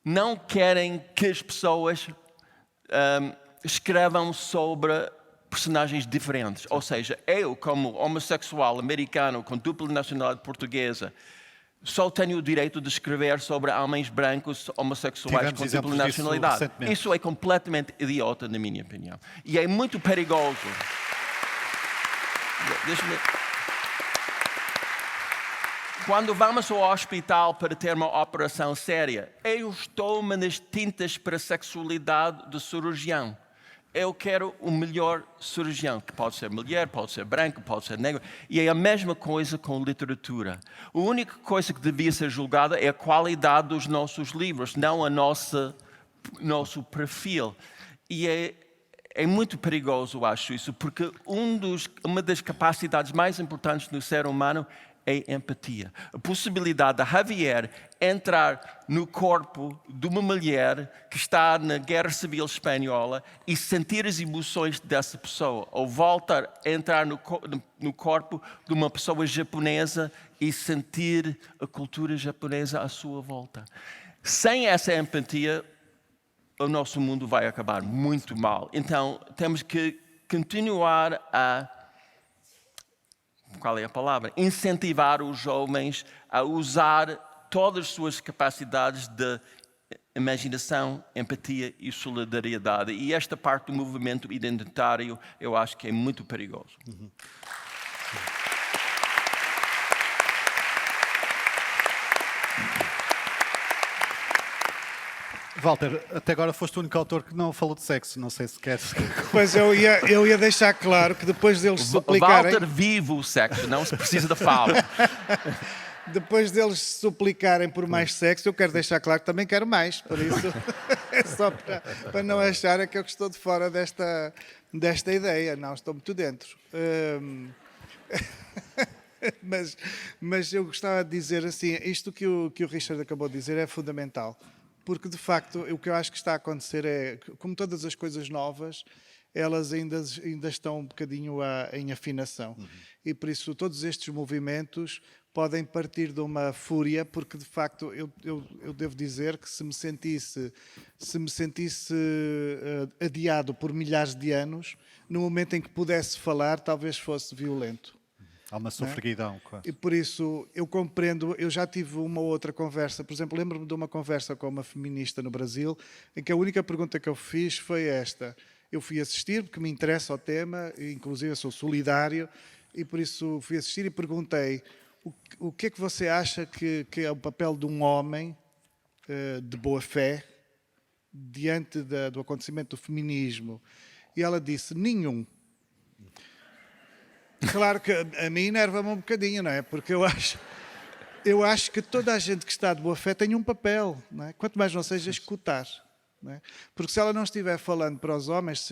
S4: não querem que as pessoas escrevam sobre personagens diferentes. Ou seja, eu como homossexual americano com dupla nacionalidade portuguesa só tenho o direito de escrever sobre homens brancos homossexuais com dupla nacionalidade. Isso é completamente idiota, na minha opinião. E é muito perigoso. Quando vamos ao hospital para ter uma operação séria, eu estou-me nas tintas para a sexualidade do cirurgião. Eu quero o melhor cirurgião, que pode ser mulher, pode ser branco, pode ser negro. E é a mesma coisa com literatura. A única coisa que devia ser julgada é a qualidade dos nossos livros, não o nosso perfil. E é muito perigoso, eu acho isso, porque uma das capacidades mais importantes do ser humano é empatia. A possibilidade de Javier entrar no corpo de uma mulher que está na Guerra Civil Espanhola e sentir as emoções dessa pessoa. Ou Walter entrar no corpo de uma pessoa japonesa e sentir a cultura japonesa à sua volta. Sem essa empatia, o nosso mundo vai acabar muito mal. Então, temos que continuar a... Qual é a palavra? Incentivar os jovens a usar todas as suas capacidades de imaginação, empatia e solidariedade. E esta parte do movimento identitário eu acho que é muito perigoso.
S2: Walter, até agora foste o único autor que não falou de sexo. Não sei se queres...
S3: Pois eu ia deixar claro que depois deles suplicarem...
S4: Walter vive o sexo, não se precisa de fala.
S3: Depois deles suplicarem por mais sexo, eu quero deixar claro que também quero mais. Por isso, é só para não acharem que eu estou de fora desta ideia. Não, estou muito dentro. Mas eu gostava de dizer assim, isto que o Richard acabou de dizer é fundamental. Porque, de facto, o que eu acho que está a acontecer é, como todas as coisas novas, elas ainda estão um bocadinho em afinação. E, por isso, todos estes movimentos podem partir de uma fúria, porque, de facto, eu devo dizer que se me sentisse adiado por milhares de anos, no momento em que pudesse falar, talvez fosse violento.
S2: Há uma sofreguidão, quase.
S3: E por isso eu compreendo, eu já tive uma outra conversa, por exemplo, lembro-me de uma conversa com uma feminista no Brasil, em que a única pergunta que eu fiz foi esta. Eu fui assistir, porque me interessa o tema, e inclusive eu sou solidário, e por isso fui assistir e perguntei o que é que você acha que é o papel de um homem de boa fé diante do acontecimento do feminismo? E ela disse, nenhum. Claro que a mim enerva-me um bocadinho, não é? Porque eu acho que toda a gente que está de boa fé tem um papel, não é? Quanto mais não seja escutar. Não é? Porque se ela não estiver falando para os homens,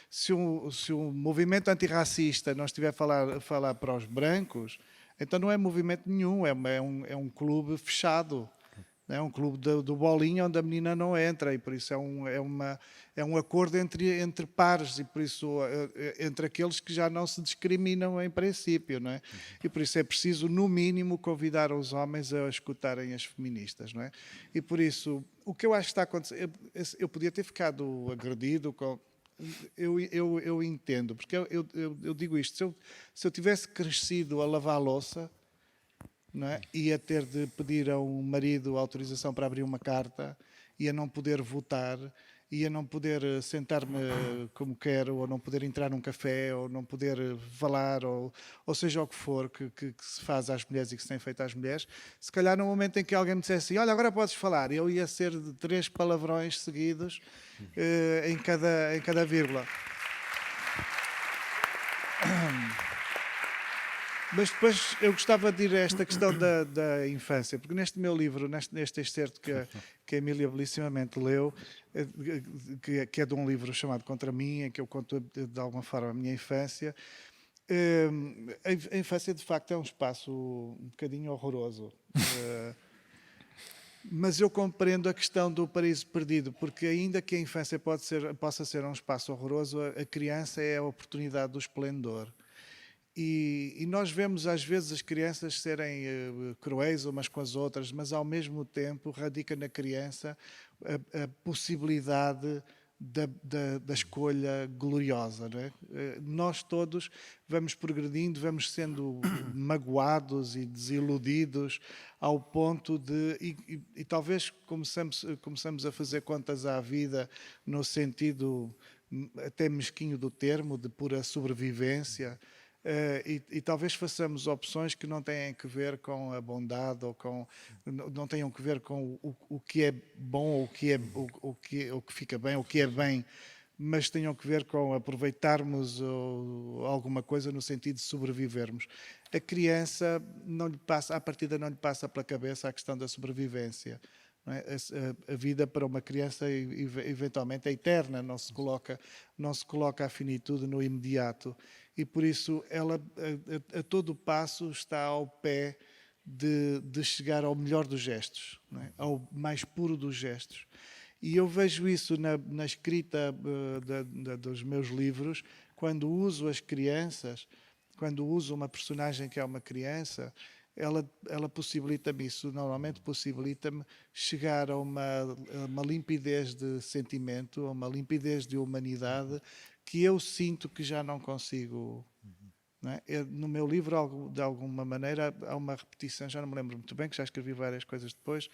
S3: se o movimento antirracista não estiver a falar para os brancos, então não é movimento nenhum, é um clube fechado. É um clube do bolinho onde a menina não entra e por isso é um acordo entre pares e por isso entre aqueles que já não se discriminam em princípio, não é? E por isso é preciso, no mínimo, convidar os homens a escutarem as feministas, não é? E por isso, o que eu acho que está a acontecer, eu podia ter ficado agredido com... Eu entendo, porque eu digo isto, se eu tivesse crescido a lavar a louça, não é? Ia ter de pedir a um marido autorização para abrir uma carta, ia não poder votar, ia não poder sentar-me como quero, ou não poder entrar num café, ou não poder falar, ou seja o que for que se faz às mulheres e que se tem feito às mulheres. Se calhar no momento em que alguém me dissesse assim, olha, agora podes falar, eu ia ser de 3 palavrões seguidos em cada vírgula. Mas depois eu gostava de ir a esta questão da infância, porque neste meu livro, neste excerto que a Emília belissimamente leu, que é de um livro chamado Contra Mim, em que eu conto de alguma forma a minha infância, a infância de facto é um espaço um bocadinho horroroso. Mas eu compreendo a questão do paraíso perdido, porque ainda que a infância possa ser um espaço horroroso, a criança é a oportunidade do esplendor. E nós vemos às vezes as crianças serem cruéis umas com as outras, mas ao mesmo tempo radica na criança a possibilidade da escolha gloriosa. Não é? Nós todos vamos progredindo, vamos sendo magoados e desiludidos ao ponto de... E talvez começamos a fazer contas à vida no sentido até mesquinho do termo, de pura sobrevivência. E talvez façamos opções que não têm que ver com a bondade ou não tenham que ver com o que é bom ou o que fica bem, o que é bem, mas tenham que ver com aproveitarmos alguma coisa no sentido de sobrevivermos. A criança, à partida, não lhe passa pela cabeça a questão da sobrevivência. Não é? A vida para uma criança eventualmente é eterna, não se coloca a finitude no imediato. E por isso ela a todo passo está ao pé de chegar ao melhor dos gestos, não é? Ao mais puro dos gestos. E eu vejo isso na escrita dos meus livros, quando uso as crianças, quando uso uma personagem que é uma criança, ela possibilita-me isso, normalmente possibilita-me chegar a uma limpidez de sentimento, a uma limpidez de humanidade que eu sinto que já não consigo. Não é? No meu livro, de alguma maneira, há uma repetição, já não me lembro muito bem, que já escrevi várias coisas depois,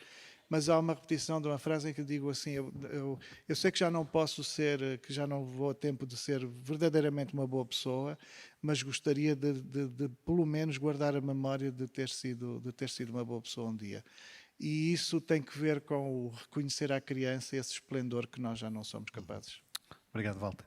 S3: mas há uma repetição de uma frase em que digo assim, eu sei que já não posso ser, que já não vou a tempo de ser verdadeiramente uma boa pessoa, mas gostaria de pelo menos guardar a memória de ter sido uma boa pessoa um dia. E isso tem que ver com o reconhecer à criança esse esplendor que nós já não somos capazes.
S2: Obrigado, Walter.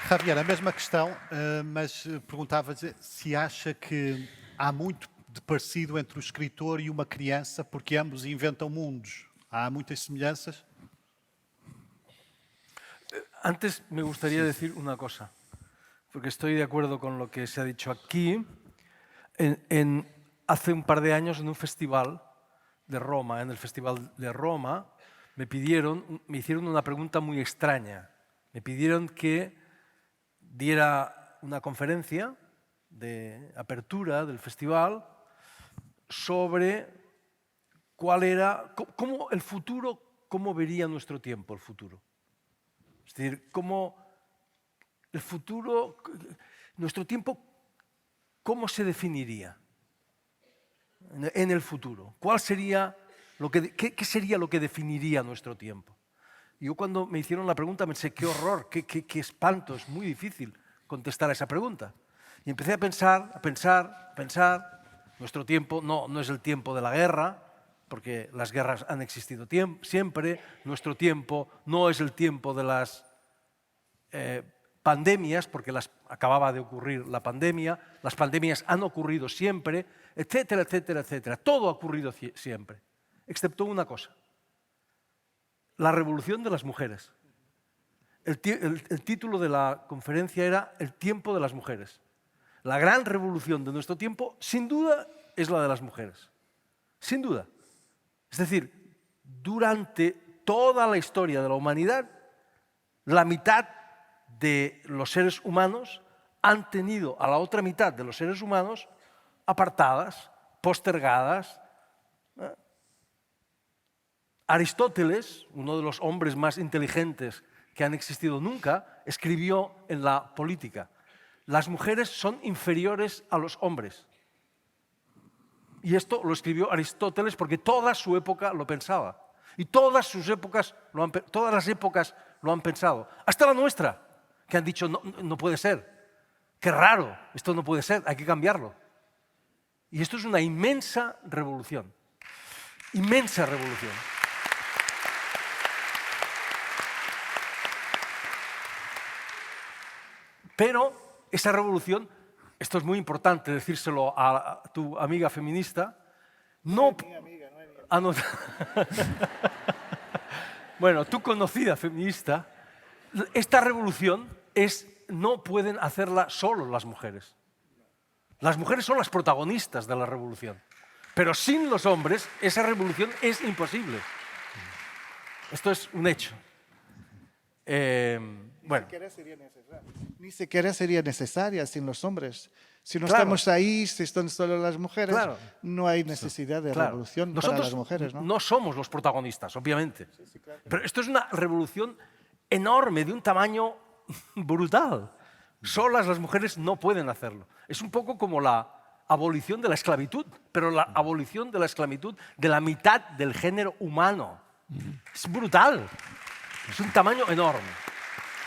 S2: Javier, a mesma questão, mas perguntava se acha que há muito de parecido entre o escritor e uma criança, porque ambos inventam mundos. Há muitas semelhanças?
S5: Antes me gustaría decir una cosa, porque estoy de acuerdo con lo que se ha dicho aquí. Hace un par de años en un festival de Roma, en el Festival de Roma, me hicieron una pregunta muy extraña. Me pidieron que diera una conferencia de apertura del festival sobre cuál era, cómo el futuro, cómo vería nuestro tiempo el futuro. Es decir, cómo el futuro, nuestro tiempo, cómo se definiría en el futuro. ¿Cuál sería qué sería lo que definiría nuestro tiempo? Yo cuando me hicieron la pregunta pensé, qué horror, qué espanto, es muy difícil contestar a esa pregunta. Y empecé a pensar. Nuestro tiempo no es el tiempo de la guerra, porque las guerras han existido siempre. Nuestro tiempo no es el tiempo de las pandemias, porque acababa de ocurrir la pandemia. Las pandemias han ocurrido siempre, etcétera, etcétera, etcétera. Todo ha ocurrido siempre, excepto una cosa. La revolución de las mujeres. El título de la conferencia era El tiempo de las mujeres. La gran revolución de nuestro tiempo, sin duda, es la de las mujeres. Sin duda. Es decir, durante toda la historia de la humanidad, la mitad de los seres humanos han tenido a la otra mitad de los seres humanos apartadas, postergadas. Aristóteles, uno de los hombres más inteligentes que han existido nunca, escribió en la Política: las mujeres son inferiores a los hombres. Y esto lo escribió Aristóteles porque toda su época lo pensaba. Y todas las épocas lo han pensado. Hasta la nuestra, que han dicho, no puede ser. Qué raro, esto no puede ser, hay que cambiarlo. Y esto es una inmensa revolución. Inmensa revolución. Pero esa revolución, esto es muy importante decírselo a tu amiga feminista, no... Ah, no. Bueno, tu conocida feminista, esta revolución no pueden hacerla solo las mujeres. Las mujeres son las protagonistas de la revolución. Pero sin los hombres, esa revolución es imposible. Esto es un hecho. Bueno.
S3: Ni siquiera sería necesaria sin los hombres. Si no
S5: Claro.
S3: estamos ahí, si están solo las mujeres,
S5: Claro.
S3: no hay necesidad de
S5: Claro.
S3: revolución para
S5: Nosotros
S3: las mujeres, ¿no?
S5: no somos los protagonistas, obviamente. Pero esto es una revolución enorme, de un tamaño brutal. Solas las mujeres no pueden hacerlo. Es un poco como la abolición de la esclavitud, pero la abolición de la esclavitud de la mitad del género humano. Es brutal. Es un tamaño enorme.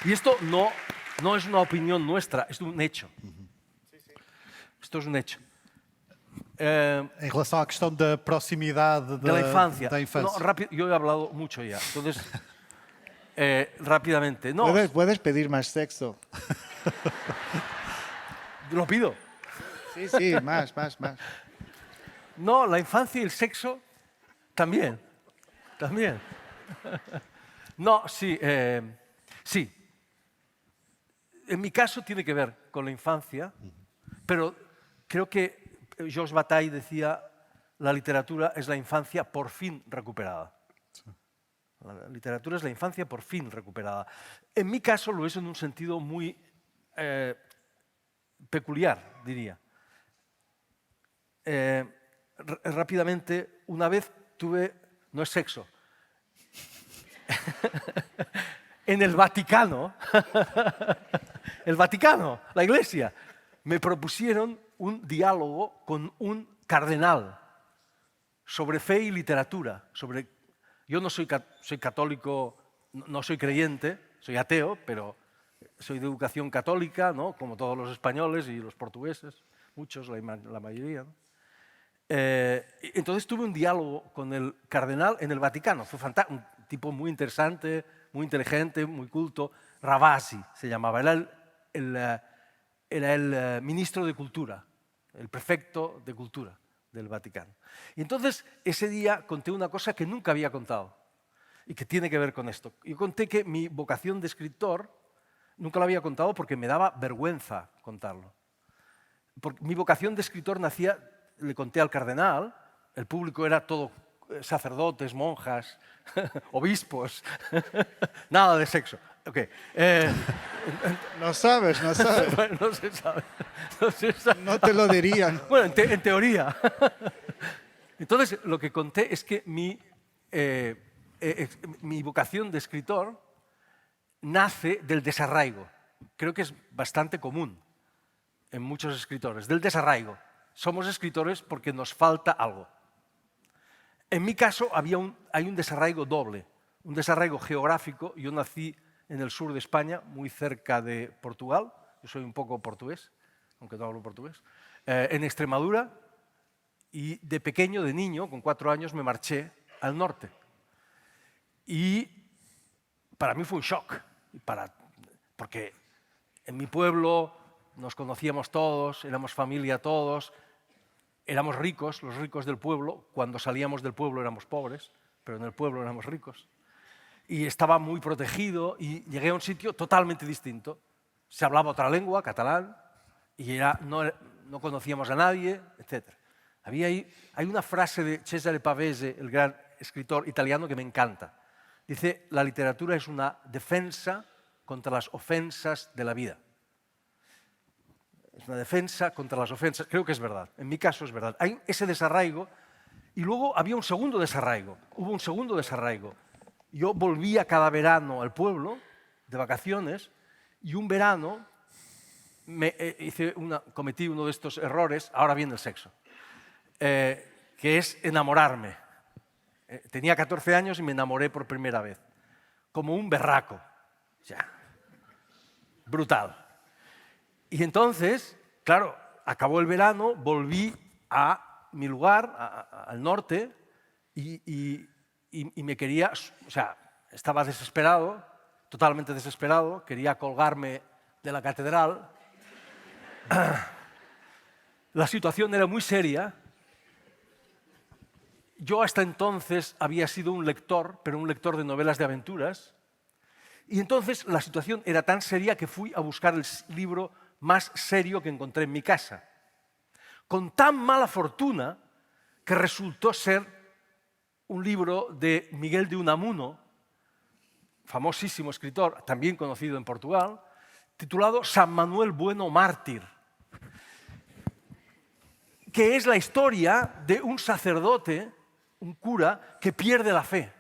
S5: Y esto no es una opinión nuestra, es un hecho. Esto es un hecho.
S2: Em relação à questão da proximidade
S5: De la infancia.
S2: da infância.
S5: No, rápido, yo he hablado mucho ya. Entonces, rápidamente. No,
S3: Puedes pedir más sexo.
S5: lo pido.
S3: Sí, más.
S5: No, la infancia y el sexo también. También. No, sí. Sí. En mi caso tiene que ver con la infancia, pero creo que Georges Bataille decía, la literatura es la infancia por fin recuperada. La literatura es la infancia por fin recuperada. En mi caso lo es en un sentido muy peculiar, diría. Rápidamente, una vez tuve, no es sexo, en el Vaticano, la Iglesia, me propusieron un diálogo con un cardenal sobre fe y literatura. Yo no soy católico, no soy creyente, soy ateo, pero soy de educación católica, ¿no? Como todos los españoles y los portugueses, muchos, la mayoría, ¿no? Entonces tuve un diálogo con el cardenal en el Vaticano. Fue fantástico, un tipo muy interesante, muy inteligente, muy culto. Ravasi se llamaba. Era el ministro de Cultura, el prefecto de Cultura del Vaticano. Y entonces ese día conté una cosa que nunca había contado y que tiene que ver con esto. Yo conté que mi vocación de escritor nunca lo había contado porque me daba vergüenza contarlo. Porque mi vocación de escritor nacía, le conté al cardenal, el público era todo sacerdotes, monjas, obispos, nada de sexo. Okay.
S3: No sabes.
S5: Bueno, no se sabe.
S3: No te lo dirían.
S5: Bueno, en teoría. Entonces, lo que conté es que mi vocación de escritor nace del desarraigo. Creo que es bastante común en muchos escritores, del desarraigo. Somos escritores porque nos falta algo. En mi caso hay un desarraigo doble, un desarraigo geográfico. Yo nací en el sur de España, muy cerca de Portugal. Yo soy un poco portugués, aunque no hablo portugués. En Extremadura, y de pequeño, de niño, con 4 años, me marché al norte. Y para mí fue un shock, porque en mi pueblo nos conocíamos todos, éramos familia todos, éramos ricos, los ricos del pueblo. Cuando salíamos del pueblo éramos pobres, pero en el pueblo éramos ricos. Y estaba muy protegido y llegué a un sitio totalmente distinto. Se hablaba otra lengua, catalán, y no conocíamos a nadie, etc. Hay una frase de Cesare Pavese, el gran escritor italiano, que me encanta. Dice, la literatura es una defensa contra las ofensas de la vida. Es una defensa contra las ofensas. Creo que es verdad. En mi caso es verdad. Hay ese desarraigo y luego había un segundo desarraigo. Hubo un segundo desarraigo. Yo volvía cada verano al pueblo de vacaciones y un verano cometí uno de estos errores, ahora viene el sexo, que es enamorarme. Tenía 14 años y me enamoré por primera vez, como un berraco. Ya. Brutal. Y entonces, claro, acabó el verano, volví a mi lugar, al norte, y me quería, o sea, estaba desesperado, totalmente desesperado, quería colgarme de la catedral, la situación era muy seria. Yo hasta entonces había sido un lector, pero un lector de novelas de aventuras, y entonces la situación era tan seria que fui a buscar el libro más serio que encontré en mi casa, con tan mala fortuna que resultó ser un libro de Miguel de Unamuno, famosísimo escritor, también conocido en Portugal, titulado San Manuel Bueno Mártir, que es la historia de un sacerdote, un cura, que pierde la fe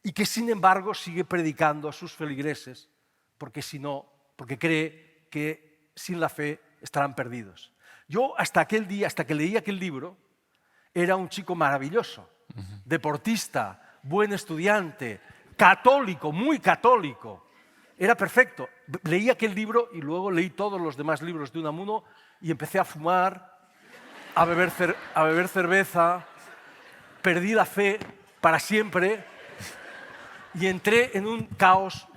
S5: y que sin embargo sigue predicando a sus feligreses porque cree que sin la fe estarán perdidos. Yo hasta aquel día, hasta que leí aquel libro, era un chico maravilloso, deportista, buen estudiante, católico, muy católico. Era perfecto. Leí aquel libro y luego leí todos los demás libros de Unamuno y empecé a fumar, a beber cerveza, perdí la fe para siempre y entré en un caos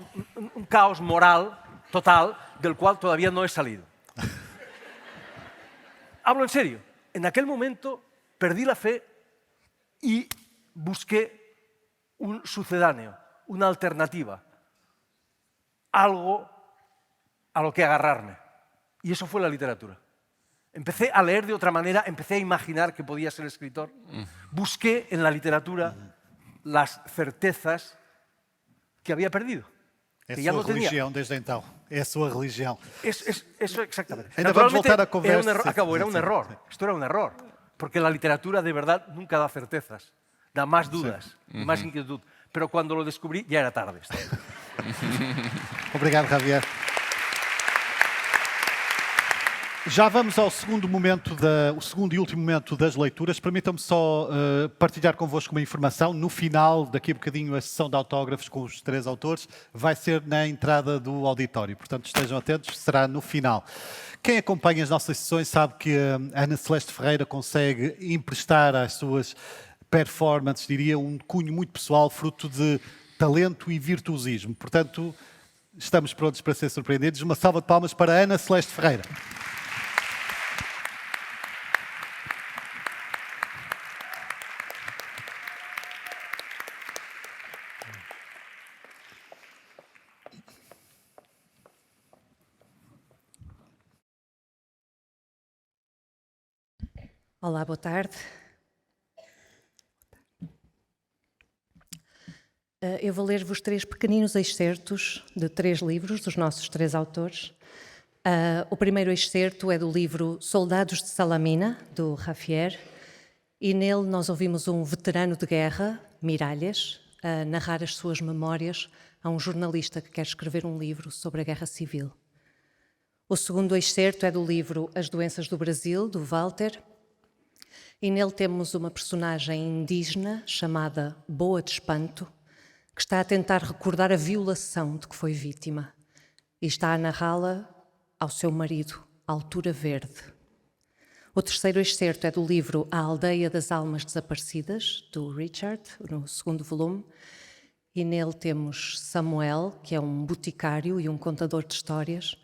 S5: moral total del cual todavía no he salido. Hablo en serio. En aquel momento perdí la fe y busqué un sucedáneo, una alternativa, algo a lo que agarrarme. Y eso fue la literatura. Empecé a leer de otra manera, empecé a imaginar que podía ser escritor. Busqué en la literatura las certezas que había perdido.
S2: É
S5: Que
S2: a
S5: já
S2: sua
S5: não tinha.
S2: religião desde então. É a sua religião.
S5: Eso exactamente.
S2: Ainda vamos voltar à conversa.
S5: Era un error, acabó, era un
S2: Sim, sim,
S5: error.
S2: sim.
S5: Esto era un error. Porque la literatura de verdad nunca da certezas. Da más dudas, más inquietud. Pero cuando lo descubrí ya era tarde.
S2: Obrigado, Javier. Já vamos ao segundo e último momento das leituras. Permitam-me só partilhar convosco uma informação. No final, daqui a bocadinho, a sessão de autógrafos com os 3 autores vai ser na entrada do auditório. Portanto, estejam atentos, será no final. Quem acompanha as nossas sessões sabe que a Ana Celeste Ferreira consegue emprestar às suas performances, diria, um cunho muito pessoal, fruto de talento e virtuosismo. Portanto, estamos prontos para ser surpreendidos. Uma salva de palmas para a Ana Celeste Ferreira.
S7: Olá, boa tarde. Eu vou ler-vos 3 pequeninos excertos de 3 livros dos nossos 3 autores. O primeiro excerto é do livro Soldados de Salamina, do Javier, e nele nós ouvimos um veterano de guerra, Miralles, a narrar as suas memórias a um jornalista que quer escrever um livro sobre a Guerra Civil. O segundo excerto é do livro As Doenças do Brasil, do Walter, e nele temos uma personagem indígena chamada Boa de Espanto, que está a tentar recordar a violação de que foi vítima e está a narrá-la ao seu marido, Altura Verde. O terceiro excerto é do livro A Aldeia das Almas Desaparecidas, do Richard, no segundo volume, e nele temos Samuel, que é um boticário e um contador de histórias,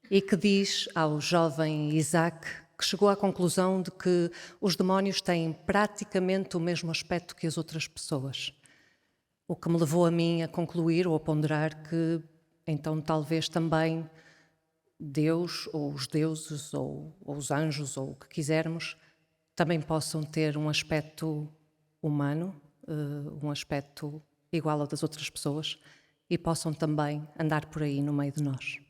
S7: e que diz ao jovem Isaac que chegou à conclusão de que os demónios têm praticamente o mesmo aspecto que as outras pessoas. O que me levou a mim a concluir ou a ponderar que, então, talvez também Deus, ou os deuses, ou os anjos, ou o que quisermos, também possam ter um aspecto humano, um aspecto igual ao das outras pessoas, e possam também andar por aí no meio de nós.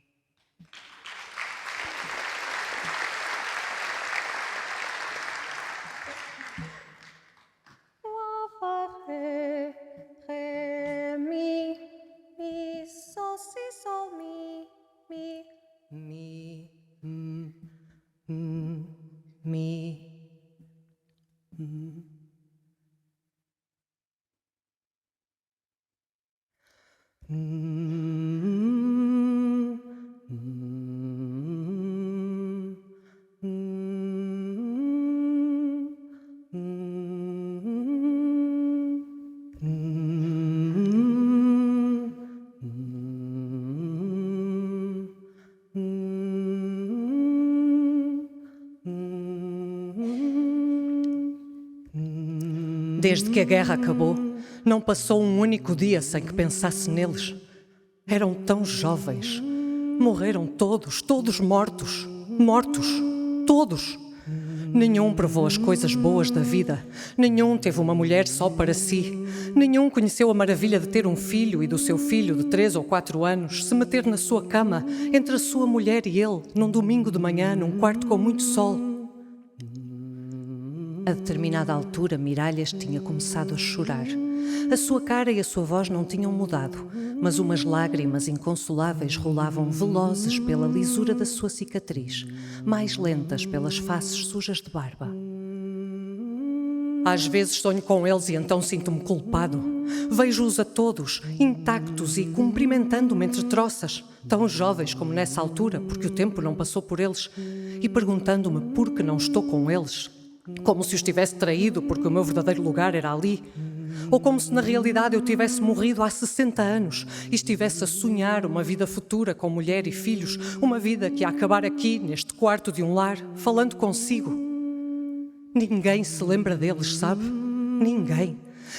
S7: Desde que a guerra acabou, não passou um único dia sem que pensasse neles. Eram tão jovens. Morreram todos, todos mortos. Mortos. Todos. Nenhum provou as coisas boas da vida. Nenhum teve uma mulher só para si. Nenhum conheceu a maravilha de ter um filho e do seu filho de 3 ou 4 anos se meter na sua cama, entre a sua mulher e ele, num domingo de manhã, num quarto com muito sol. A determinada altura, Miralhas tinha começado a chorar. A sua cara e a sua voz não tinham mudado, mas umas lágrimas inconsoláveis rolavam velozes pela lisura da sua cicatriz, mais lentas pelas faces sujas de barba. Às vezes sonho com eles e então sinto-me culpado. Vejo-os a todos, intactos e cumprimentando-me entre troças, tão jovens como nessa altura, porque o tempo não passou por eles, e perguntando-me por que não estou com eles, como se os tivesse traído porque o meu verdadeiro lugar era ali, ou como se na realidade eu tivesse morrido há 60 anos e estivesse a sonhar uma vida futura com mulher e filhos, uma vida que ia acabar aqui, neste quarto de um lar, falando consigo. Ninguém se lembra deles, sabe? Ninguém.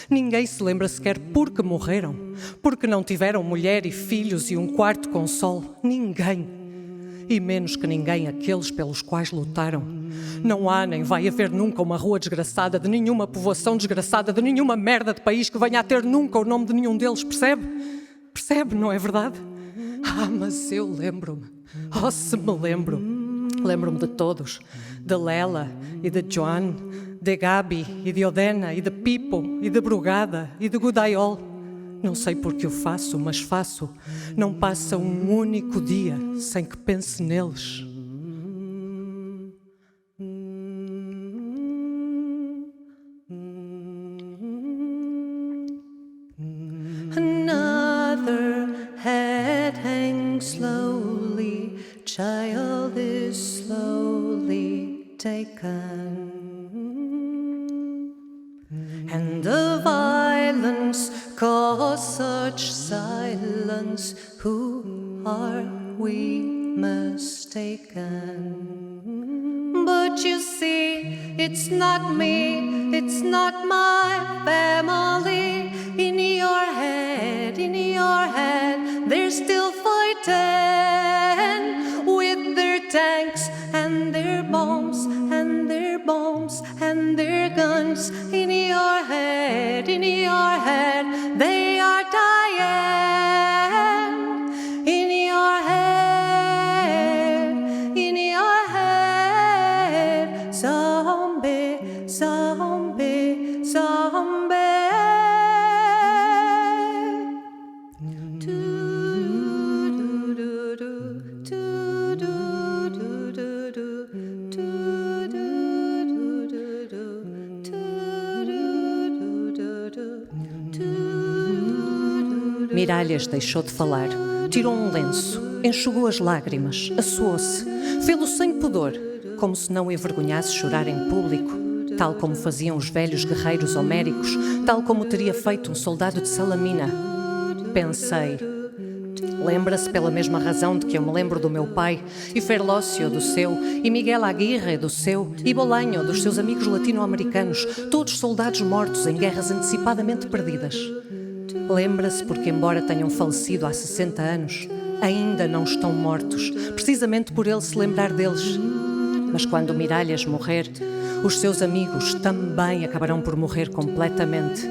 S7: Ninguém se lembra sequer porque morreram, porque não tiveram mulher e filhos e um quarto com sol. Ninguém. E menos que ninguém aqueles pelos quais lutaram. Não há nem vai haver nunca uma rua desgraçada de nenhuma povoação desgraçada de nenhuma merda de país que venha a ter nunca o nome de nenhum deles, percebe? Percebe, não é verdade? Ah, mas eu lembro-me. Oh, se me lembro. Lembro-me de todos. De Lela e de Joan, de Gabi e de Odena e de Pipo e de Brugada e de Godaiol. Não sei porque o faço, mas faço. Não passa um único dia sem que pense neles. Another head hangs slowly, child is slowly taken. And the violence caused such silence. Who are we mistaken? But you see, it's not me, it's not my family. In your head, they're still fighting with their tanks and their bombs and their bombs and their guns. In your head, they are dying. In your head, zombie, zombie, zombie. Miralhas deixou de falar, tirou um lenço, enxugou as lágrimas, assoou-se, fê-lo sem pudor, como se não o envergonhasse chorar em público, tal como faziam os velhos guerreiros homéricos, tal como teria feito um soldado de Salamina. Pensei, lembra-se pela mesma razão de que eu me lembro do meu pai, e Ferlócio do seu, e Miguel Aguirre do seu, e Bolanho dos seus amigos latino-americanos, todos soldados mortos em guerras antecipadamente perdidas. Lembra-se porque, embora tenham falecido há 60 anos, ainda não estão mortos, precisamente por ele se lembrar deles. Mas quando Miralhas morrer, os seus amigos também acabarão por morrer completamente,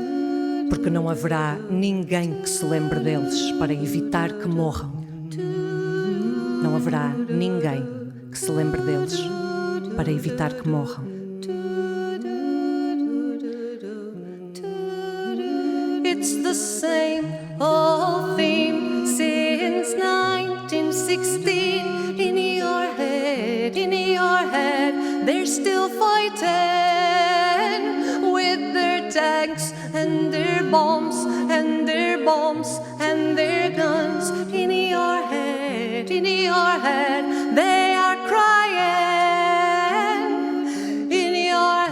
S7: porque não haverá ninguém que se lembre deles para evitar que morram. Não haverá ninguém que se lembre deles para evitar que morram. It's the same old theme since 1916. In your head, they're still fighting with their tanks and their bombs and their bombs and their guns. In your head, they are crying. In your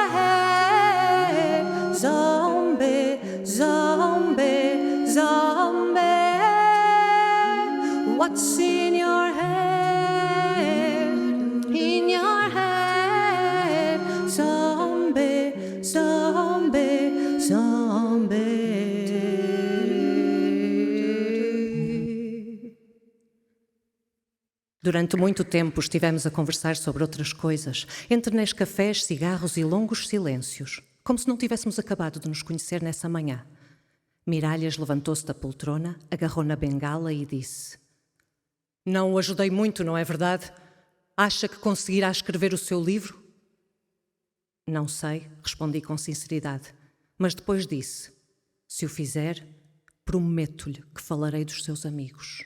S7: head, zombie, zombie, zombie. What's in your head? In your head, zombie. Durante muito tempo estivemos a conversar sobre outras coisas, entre nescafés, cigarros e longos silêncios, como se não tivéssemos acabado de nos conhecer nessa manhã. Miralhas levantou-se da poltrona, agarrou na bengala e disse: "Não o ajudei muito, não é verdade? Acha que conseguirá escrever o seu livro?" "Não sei", respondi com sinceridade, mas depois disse: "Se o fizer, prometo-lhe que falarei dos seus amigos."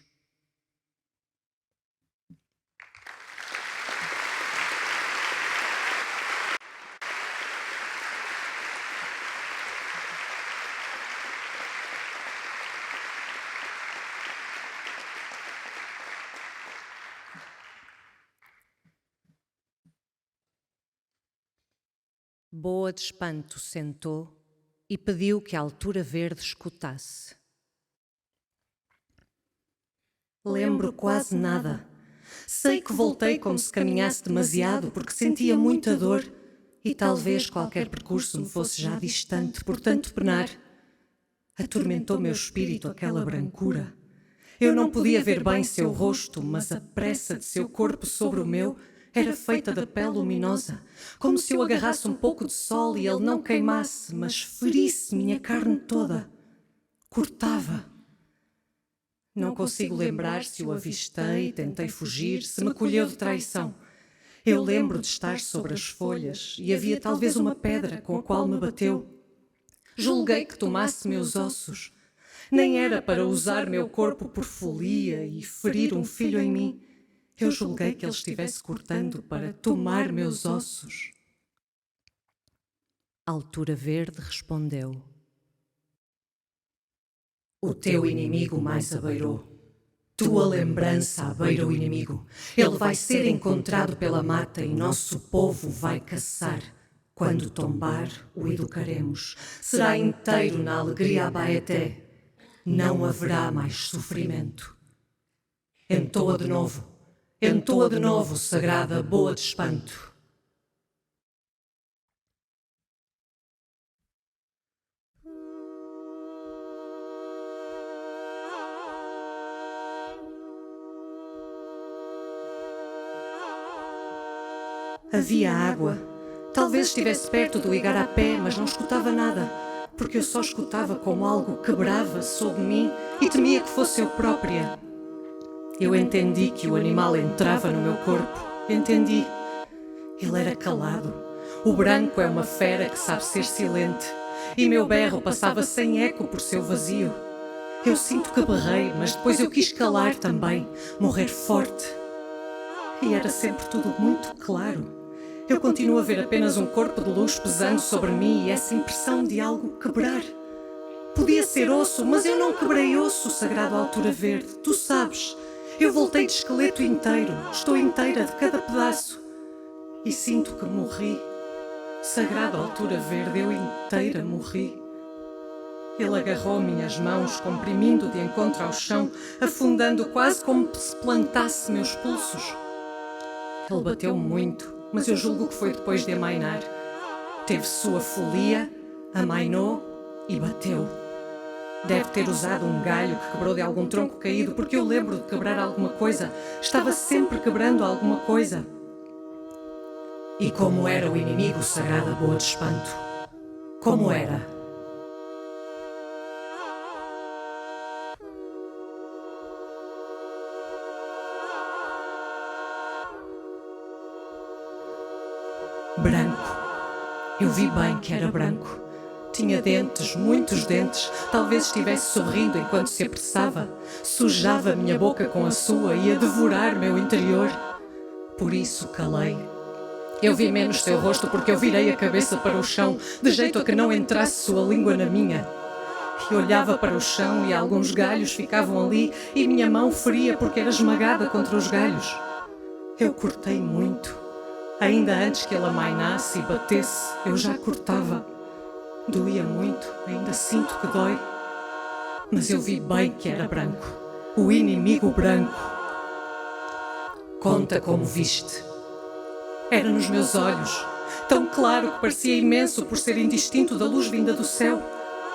S7: Boa de espanto sentou e pediu que a altura verde escutasse. Lembro quase nada. Sei que voltei como se caminhasse demasiado porque sentia muita dor e talvez qualquer percurso me fosse já distante por tanto penar. Atormentou meu espírito aquela brancura. Eu não podia ver bem seu rosto, mas a pressa de seu corpo sobre o meu era feita da pele luminosa, como se eu agarrasse um pouco de sol e ele não queimasse, mas ferisse minha carne toda. Cortava. Não consigo lembrar se o avistei, tentei fugir, se me colheu de traição. Eu lembro de estar sobre as folhas e havia talvez uma pedra com a qual me bateu. Julguei que tomasse meus ossos. Nem era para usar meu corpo por folia e ferir um filho em mim. Eu julguei que ele estivesse cortando para tomar meus ossos. A altura verde respondeu: "O teu inimigo mais abeirou. Tua lembrança abeira o inimigo. Ele vai ser encontrado pela mata e nosso povo vai caçar. Quando tombar, o educaremos. Será inteiro na alegria abaeté. Não haverá mais sofrimento." Entoa de novo, sagrada boa de espanto. Havia água. Talvez estivesse perto do igarapé, mas não escutava nada, porque eu só escutava como algo quebrava sob mim e temia que fosse eu própria. Eu entendi que o animal entrava no meu corpo. Entendi. Ele era calado. O branco é uma fera que sabe ser silente. E meu berro passava sem eco por seu vazio. Eu sinto que berrei, mas depois eu quis calar também, morrer forte. E era sempre tudo muito claro. Eu continuo a ver apenas um corpo de luz pesando sobre mim e essa impressão de algo quebrar. Podia ser osso, mas eu não quebrei osso, sagrado altura verde. Tu sabes. Eu voltei de esqueleto inteiro, estou inteira de cada pedaço. E sinto que morri. Sagrada altura verde, eu inteira morri. Ele agarrou minhas mãos, comprimindo de encontro ao chão, afundando quase como se plantasse meus pulsos. Ele bateu muito, mas eu julgo que foi depois de amainar. Teve sua folia, amainou e bateu. Deve ter usado um galho que quebrou de algum tronco caído, porque eu lembro de quebrar alguma coisa. Estava sempre quebrando alguma coisa. E como era o inimigo, sagrada boa de espanto? Como era? Branco. Eu vi bem que era branco. Tinha dentes, muitos dentes. Talvez estivesse sorrindo enquanto se apressava. Sujava minha boca com a sua e ia devorar meu interior. Por isso calei. Eu vi menos seu rosto porque eu virei a cabeça para o chão, de jeito a que não entrasse sua língua na minha. E olhava para o chão e alguns galhos ficavam ali e minha mão feria porque era esmagada contra os galhos. Eu cortei muito. Ainda antes que ele amainasse e batesse, eu já cortava. Doía muito, ainda sinto que dói. Mas eu vi bem que era branco. O inimigo branco. Conta como viste. Era nos meus olhos. Tão claro que parecia imenso por ser indistinto da luz vinda do céu.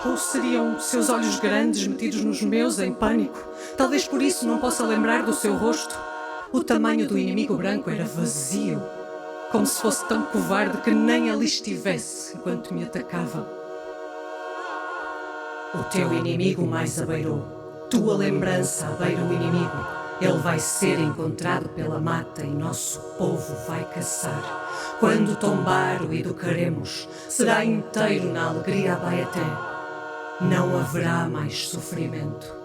S7: Ou seriam seus olhos grandes metidos nos meus em pânico? Talvez por isso não possa lembrar do seu rosto. O tamanho do inimigo branco era vazio, como se fosse tão covarde que nem ali estivesse enquanto me atacava. O teu inimigo mais abeirou, tua lembrança abeira o inimigo. Ele vai ser encontrado pela mata e nosso povo vai caçar. Quando tombar o educaremos, será inteiro na alegria abaeté. Não haverá mais sofrimento.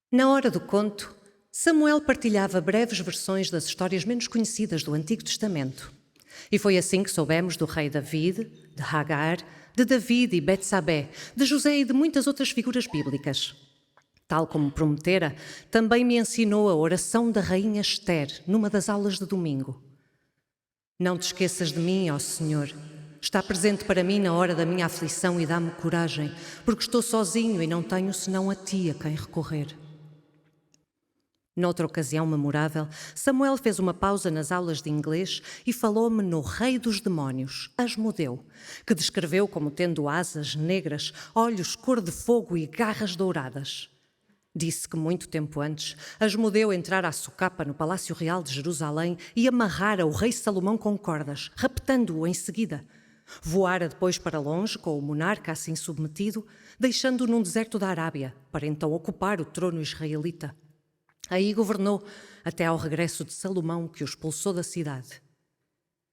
S7: Na hora do conto, Samuel partilhava breves versões das histórias menos conhecidas do Antigo Testamento. E foi assim que soubemos do rei David, de Hagar, de David e Betsabé, de José e de muitas outras figuras bíblicas. Tal como prometera, também me ensinou a oração da rainha Esther numa das aulas de domingo. Não te esqueças de mim, ó Senhor. Está presente para mim na hora da minha aflição e dá-me coragem, porque estou sozinho e não tenho senão a ti a quem recorrer. Noutra ocasião memorável, Samuel fez uma pausa nas aulas de inglês e falou-me no rei dos demónios, Asmodeu, que descreveu como tendo asas negras, olhos cor de fogo e garras douradas. Disse que muito tempo antes, Asmodeu entrara à socapa no Palácio Real de Jerusalém e amarrara o rei Salomão com cordas, raptando-o em seguida. Voara depois para longe com o monarca assim submetido, deixando-o num deserto da Arábia, para então ocupar o trono israelita. Aí governou até ao regresso de Salomão, que o expulsou da cidade.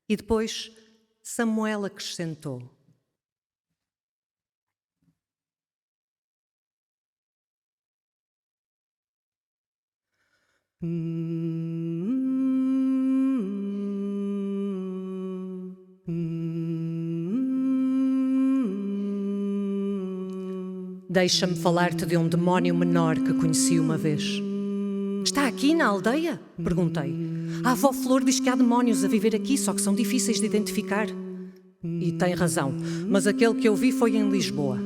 S7: E depois Samuel acrescentou: Deixa-me falar-te de um demónio menor que conheci uma vez. Está aqui na aldeia? Perguntei. A avó Flor diz que há demónios a viver aqui, só que são difíceis de identificar. E tem razão, mas aquele que eu vi foi em Lisboa.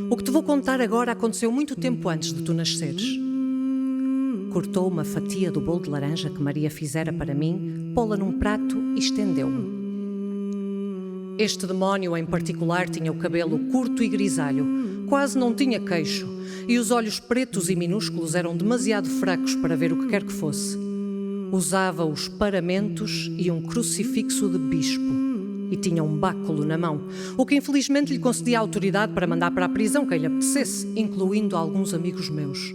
S7: O que te vou contar agora aconteceu muito tempo antes de tu nasceres. Cortou uma fatia do bolo de laranja que Maria fizera para mim, pô-la num prato e estendeu-me. Este demónio em particular tinha o cabelo curto e grisalho, quase não tinha queixo, e os olhos pretos e minúsculos eram demasiado fracos para ver o que quer que fosse. Usava os paramentos e um crucifixo de bispo, e tinha um báculo na mão, o que infelizmente lhe concedia autoridade para mandar para a prisão quem lhe apetecesse, incluindo alguns amigos meus.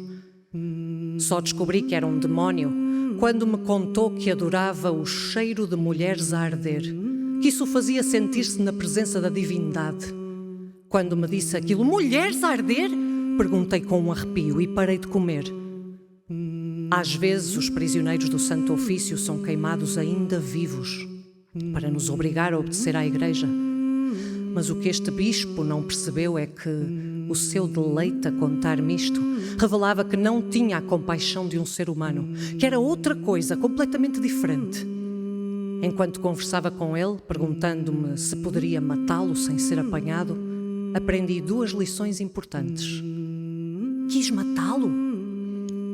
S7: Só descobri que era um demónio quando me contou que adorava o cheiro de mulheres a arder, que isso o fazia sentir-se na presença da divindade. Quando me disse aquilo, mulheres a arder? Perguntei com um arrepio e parei de comer. Às vezes os prisioneiros do Santo Ofício são queimados ainda vivos, para nos obrigar a obedecer à Igreja. Mas o que este bispo não percebeu é que o seu deleite a contar-me isto revelava que não tinha a compaixão de um ser humano, que era outra coisa completamente diferente. Enquanto conversava com ele, perguntando-me se poderia matá-lo sem ser apanhado, aprendi 2 lições importantes. Quis matá-lo?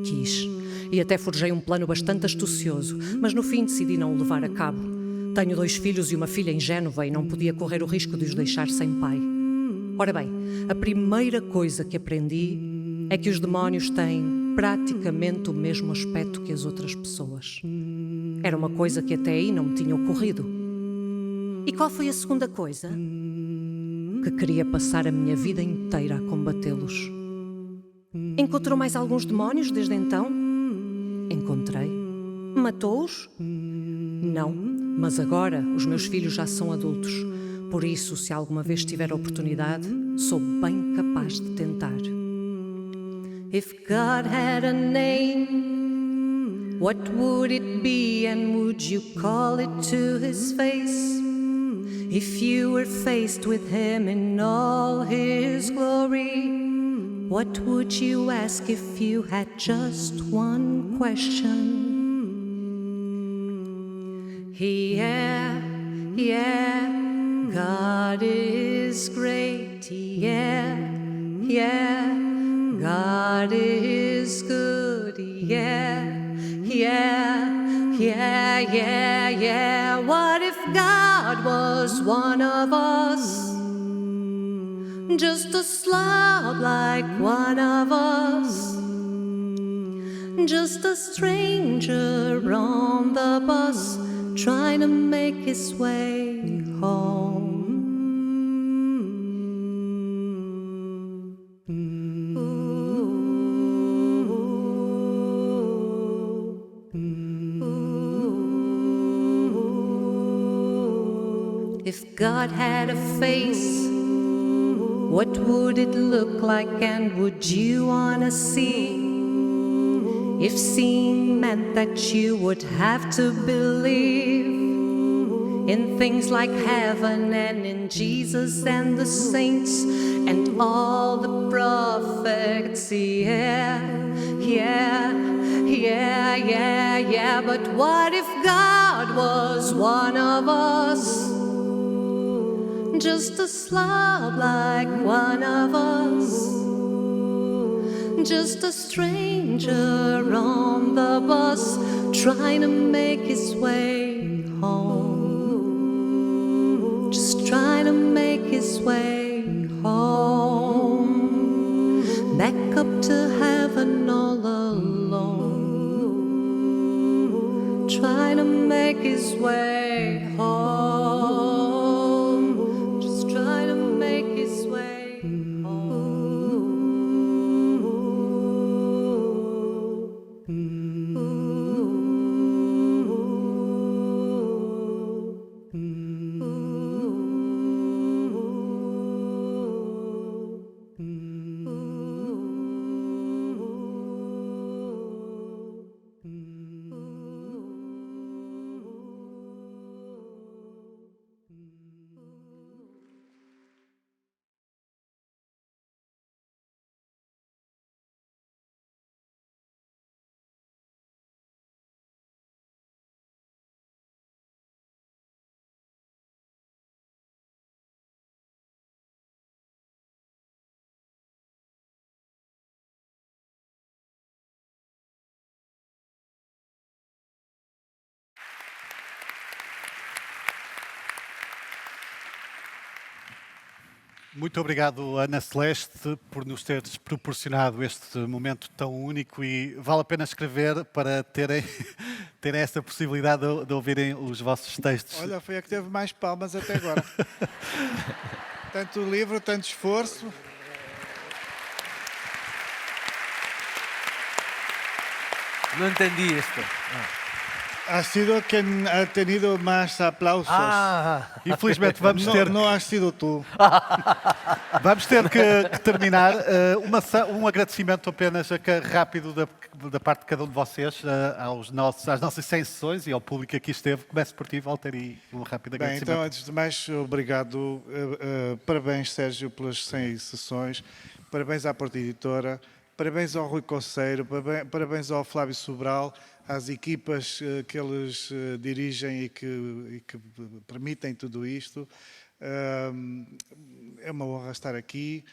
S7: Quis. E até forjei um plano bastante astucioso, mas no fim decidi não o levar a cabo. Tenho 2 filhos e uma filha em Génova e não podia correr o risco de os deixar sem pai. Ora bem, a primeira coisa que aprendi é que os demónios têm praticamente o mesmo aspecto que as outras pessoas. Era uma coisa que até aí não me tinha ocorrido. E qual foi a segunda coisa? Que queria passar a minha vida inteira a combatê-los. Encontrou mais alguns demónios desde então? Encontrei. Matou-os? Não, mas agora os meus filhos já são adultos. Por isso, se alguma vez tiver a oportunidade, sou bem capaz de tentar. If God had a name, what would it be and would you call it to his face? If you were faced with him in all his glory, what would you ask if you had just one question? Yeah, yeah, God is great. Yeah, yeah, God is good. Yeah, yeah, yeah, yeah, yeah. What if God was one of us? Just a slob like one of us. Just a stranger on the bus trying to make his way home. If God had a face, what would it look like and would you wanna see? If seeing meant that you would have to believe in things like heaven and in Jesus and the saints and all the prophets, yeah, yeah, yeah, yeah, yeah. But what if God was one of us? Just a slob like one of us. Just a stranger on the bus trying to make his way home. Just trying to make his way home. Back up to heaven all alone. Trying to make his way home. Just trying to make his way home.
S2: Muito obrigado, Ana Celeste, por nos teres proporcionado este momento tão único e vale a pena escrever para terem, terem essa possibilidade de ouvirem os vossos textos.
S3: Olha, foi a que teve mais palmas até agora. Tanto livro, tanto esforço.
S5: No entendí esto.
S3: Has sido quien ha tenido más aplausos.
S2: Infelizmente vamos ter,
S3: No has sido tú.
S2: vamos ter que terminar. Um agradecimento apenas rápido da parte de cada um de vocês às nossas 100 sessões e ao público que aqui esteve. Começo por ti, Walter, e um rápido
S3: Bem,
S2: agradecimento.
S3: então, antes de mais, obrigado. Parabéns, Sérgio, pelas 100 sessões. Parabéns à Porta Editora. Parabéns ao Rui Coceiro. Parabéns ao Flávio Sobral, às equipas que eles dirigem e que permitem tudo isto. É uma honra estar aqui.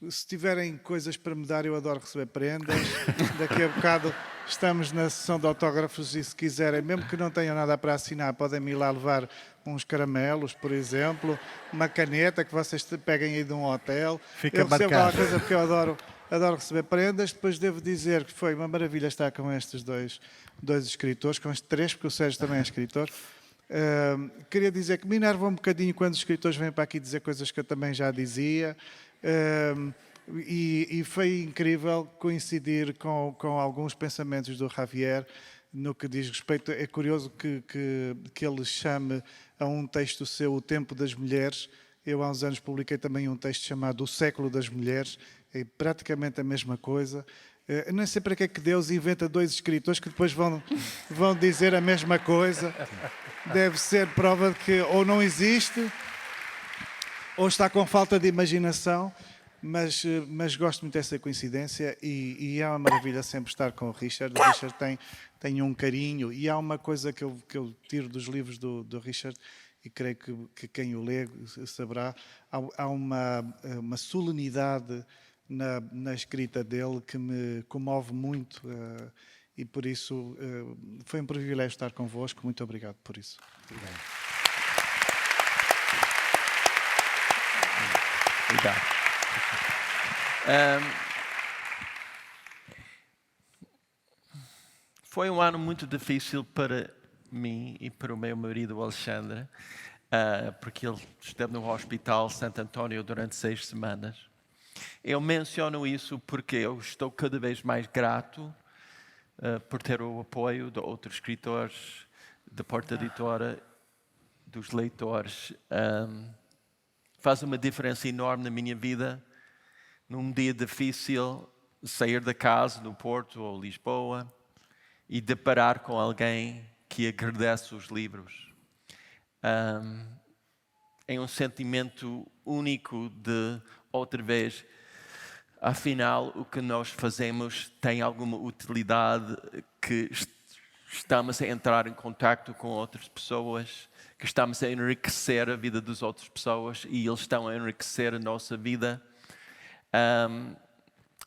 S3: Se tiverem coisas para me dar, eu adoro receber prendas. Daqui a bocado estamos na sessão de autógrafos e se quiserem, mesmo que não tenham nada para assinar, podem-me ir lá levar uns caramelos, por exemplo, uma caneta que vocês peguem aí de um hotel.
S2: Fica
S3: eu recebo
S2: marcado.
S3: aquela coisa porque eu adoro receber prendas. Depois devo dizer que foi uma maravilha estar com estes dois escritores, com estes três, porque o Sérgio também é escritor. Queria dizer que me enerva um bocadinho quando os escritores vêm para aqui dizer coisas que eu também já dizia. E foi incrível coincidir com alguns pensamentos do Javier no que diz respeito. É curioso que ele chame a um texto seu O Tempo das Mulheres. Eu há uns anos publiquei também um texto chamado O Século das Mulheres. É praticamente a mesma coisa. Eu não sei para que é que Deus inventa dois escritores que depois vão dizer a mesma coisa. Deve ser prova de que ou não existe ou está com falta de imaginação. Mas gosto muito dessa coincidência e é uma maravilha sempre estar com o Richard. O Richard tem um carinho e há uma coisa que eu tiro dos livros do Richard e creio que quem o lê saberá. Há uma solenidade na escrita dele que me comove muito e por isso foi um privilégio estar convosco. Muito obrigado por isso.
S4: Obrigado. Foi um ano muito difícil para mim e para o meu marido Alexandre, porque ele esteve no Hospital Santo António durante 6 semanas. Eu menciono isso porque eu estou cada vez mais grato por ter o apoio de outros escritores, da Porta Editora, dos leitores. Faz uma diferença enorme na minha vida. Num dia difícil, sair da casa no Porto ou Lisboa e deparar com alguém que agradece os livros. É um sentimento único de, outra vez, afinal, o que nós fazemos tem alguma utilidade, que estamos a entrar em contato com outras pessoas, que estamos a enriquecer a vida das outras pessoas e eles estão a enriquecer a nossa vida.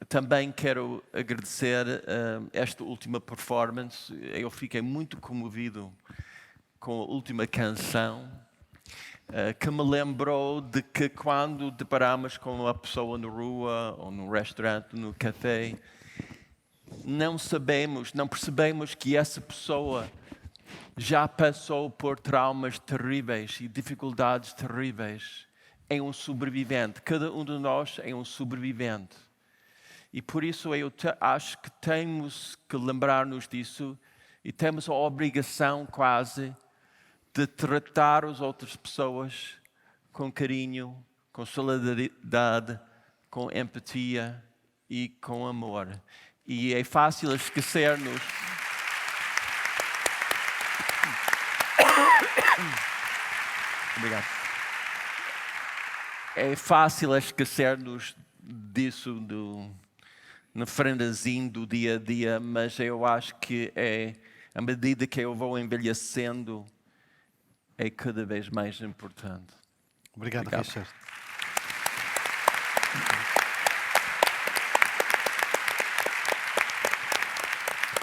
S4: Também quero agradecer esta última performance. Eu fiquei muito comovido com a última canção, que me lembrou de que quando deparamos com uma pessoa na rua, ou no restaurante, no café, não percebemos que essa pessoa já passou por traumas terríveis e dificuldades terríveis. É um sobrevivente. Cada um de nós é um sobrevivente. E por isso eu acho que temos que lembrar-nos disso e temos a obrigação quase de tratar as outras pessoas com carinho, com solidariedade, com empatia e com amor. E é fácil esquecer-nos. Obrigado. É fácil esquecer-nos disso no frenesim do dia a dia, mas eu acho que à medida que eu vou envelhecendo, é cada vez mais importante.
S2: Obrigado. Richard.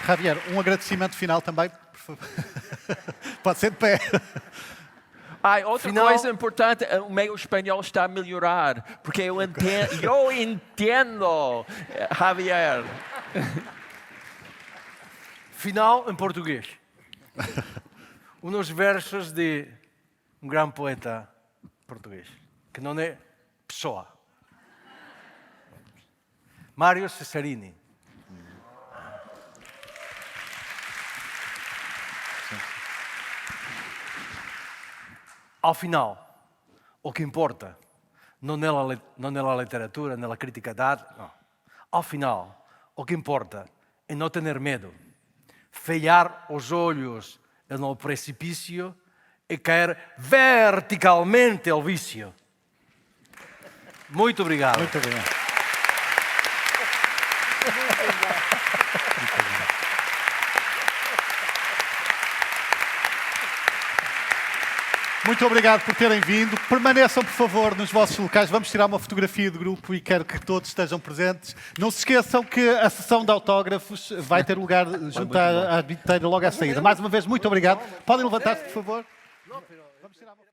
S2: Javier, um agradecimento final também, por favor. Pode ser de pé.
S4: Outra coisa importante, o meu espanhol está a melhorar, porque eu entendo, Javier.
S5: Final em português. Uns versos de um grande poeta português, que não é Pessoa. Mário Cesarini. Ao final, o que importa não é a literatura, não é a crítica de arte, não. Ao final, o que importa é não ter medo, fechar os olhos no precipício e cair verticalmente ao vício. Muito obrigado.
S2: Muito obrigado. Muito obrigado por terem vindo. Permaneçam, por favor, nos vossos locais. Vamos tirar uma fotografia do grupo e quero que todos estejam presentes. Não se esqueçam que a sessão de autógrafos vai ter lugar junto à bilheteira logo à saída. Mais uma vez, muito obrigado. Podem levantar-se, por favor. Vamos tirar uma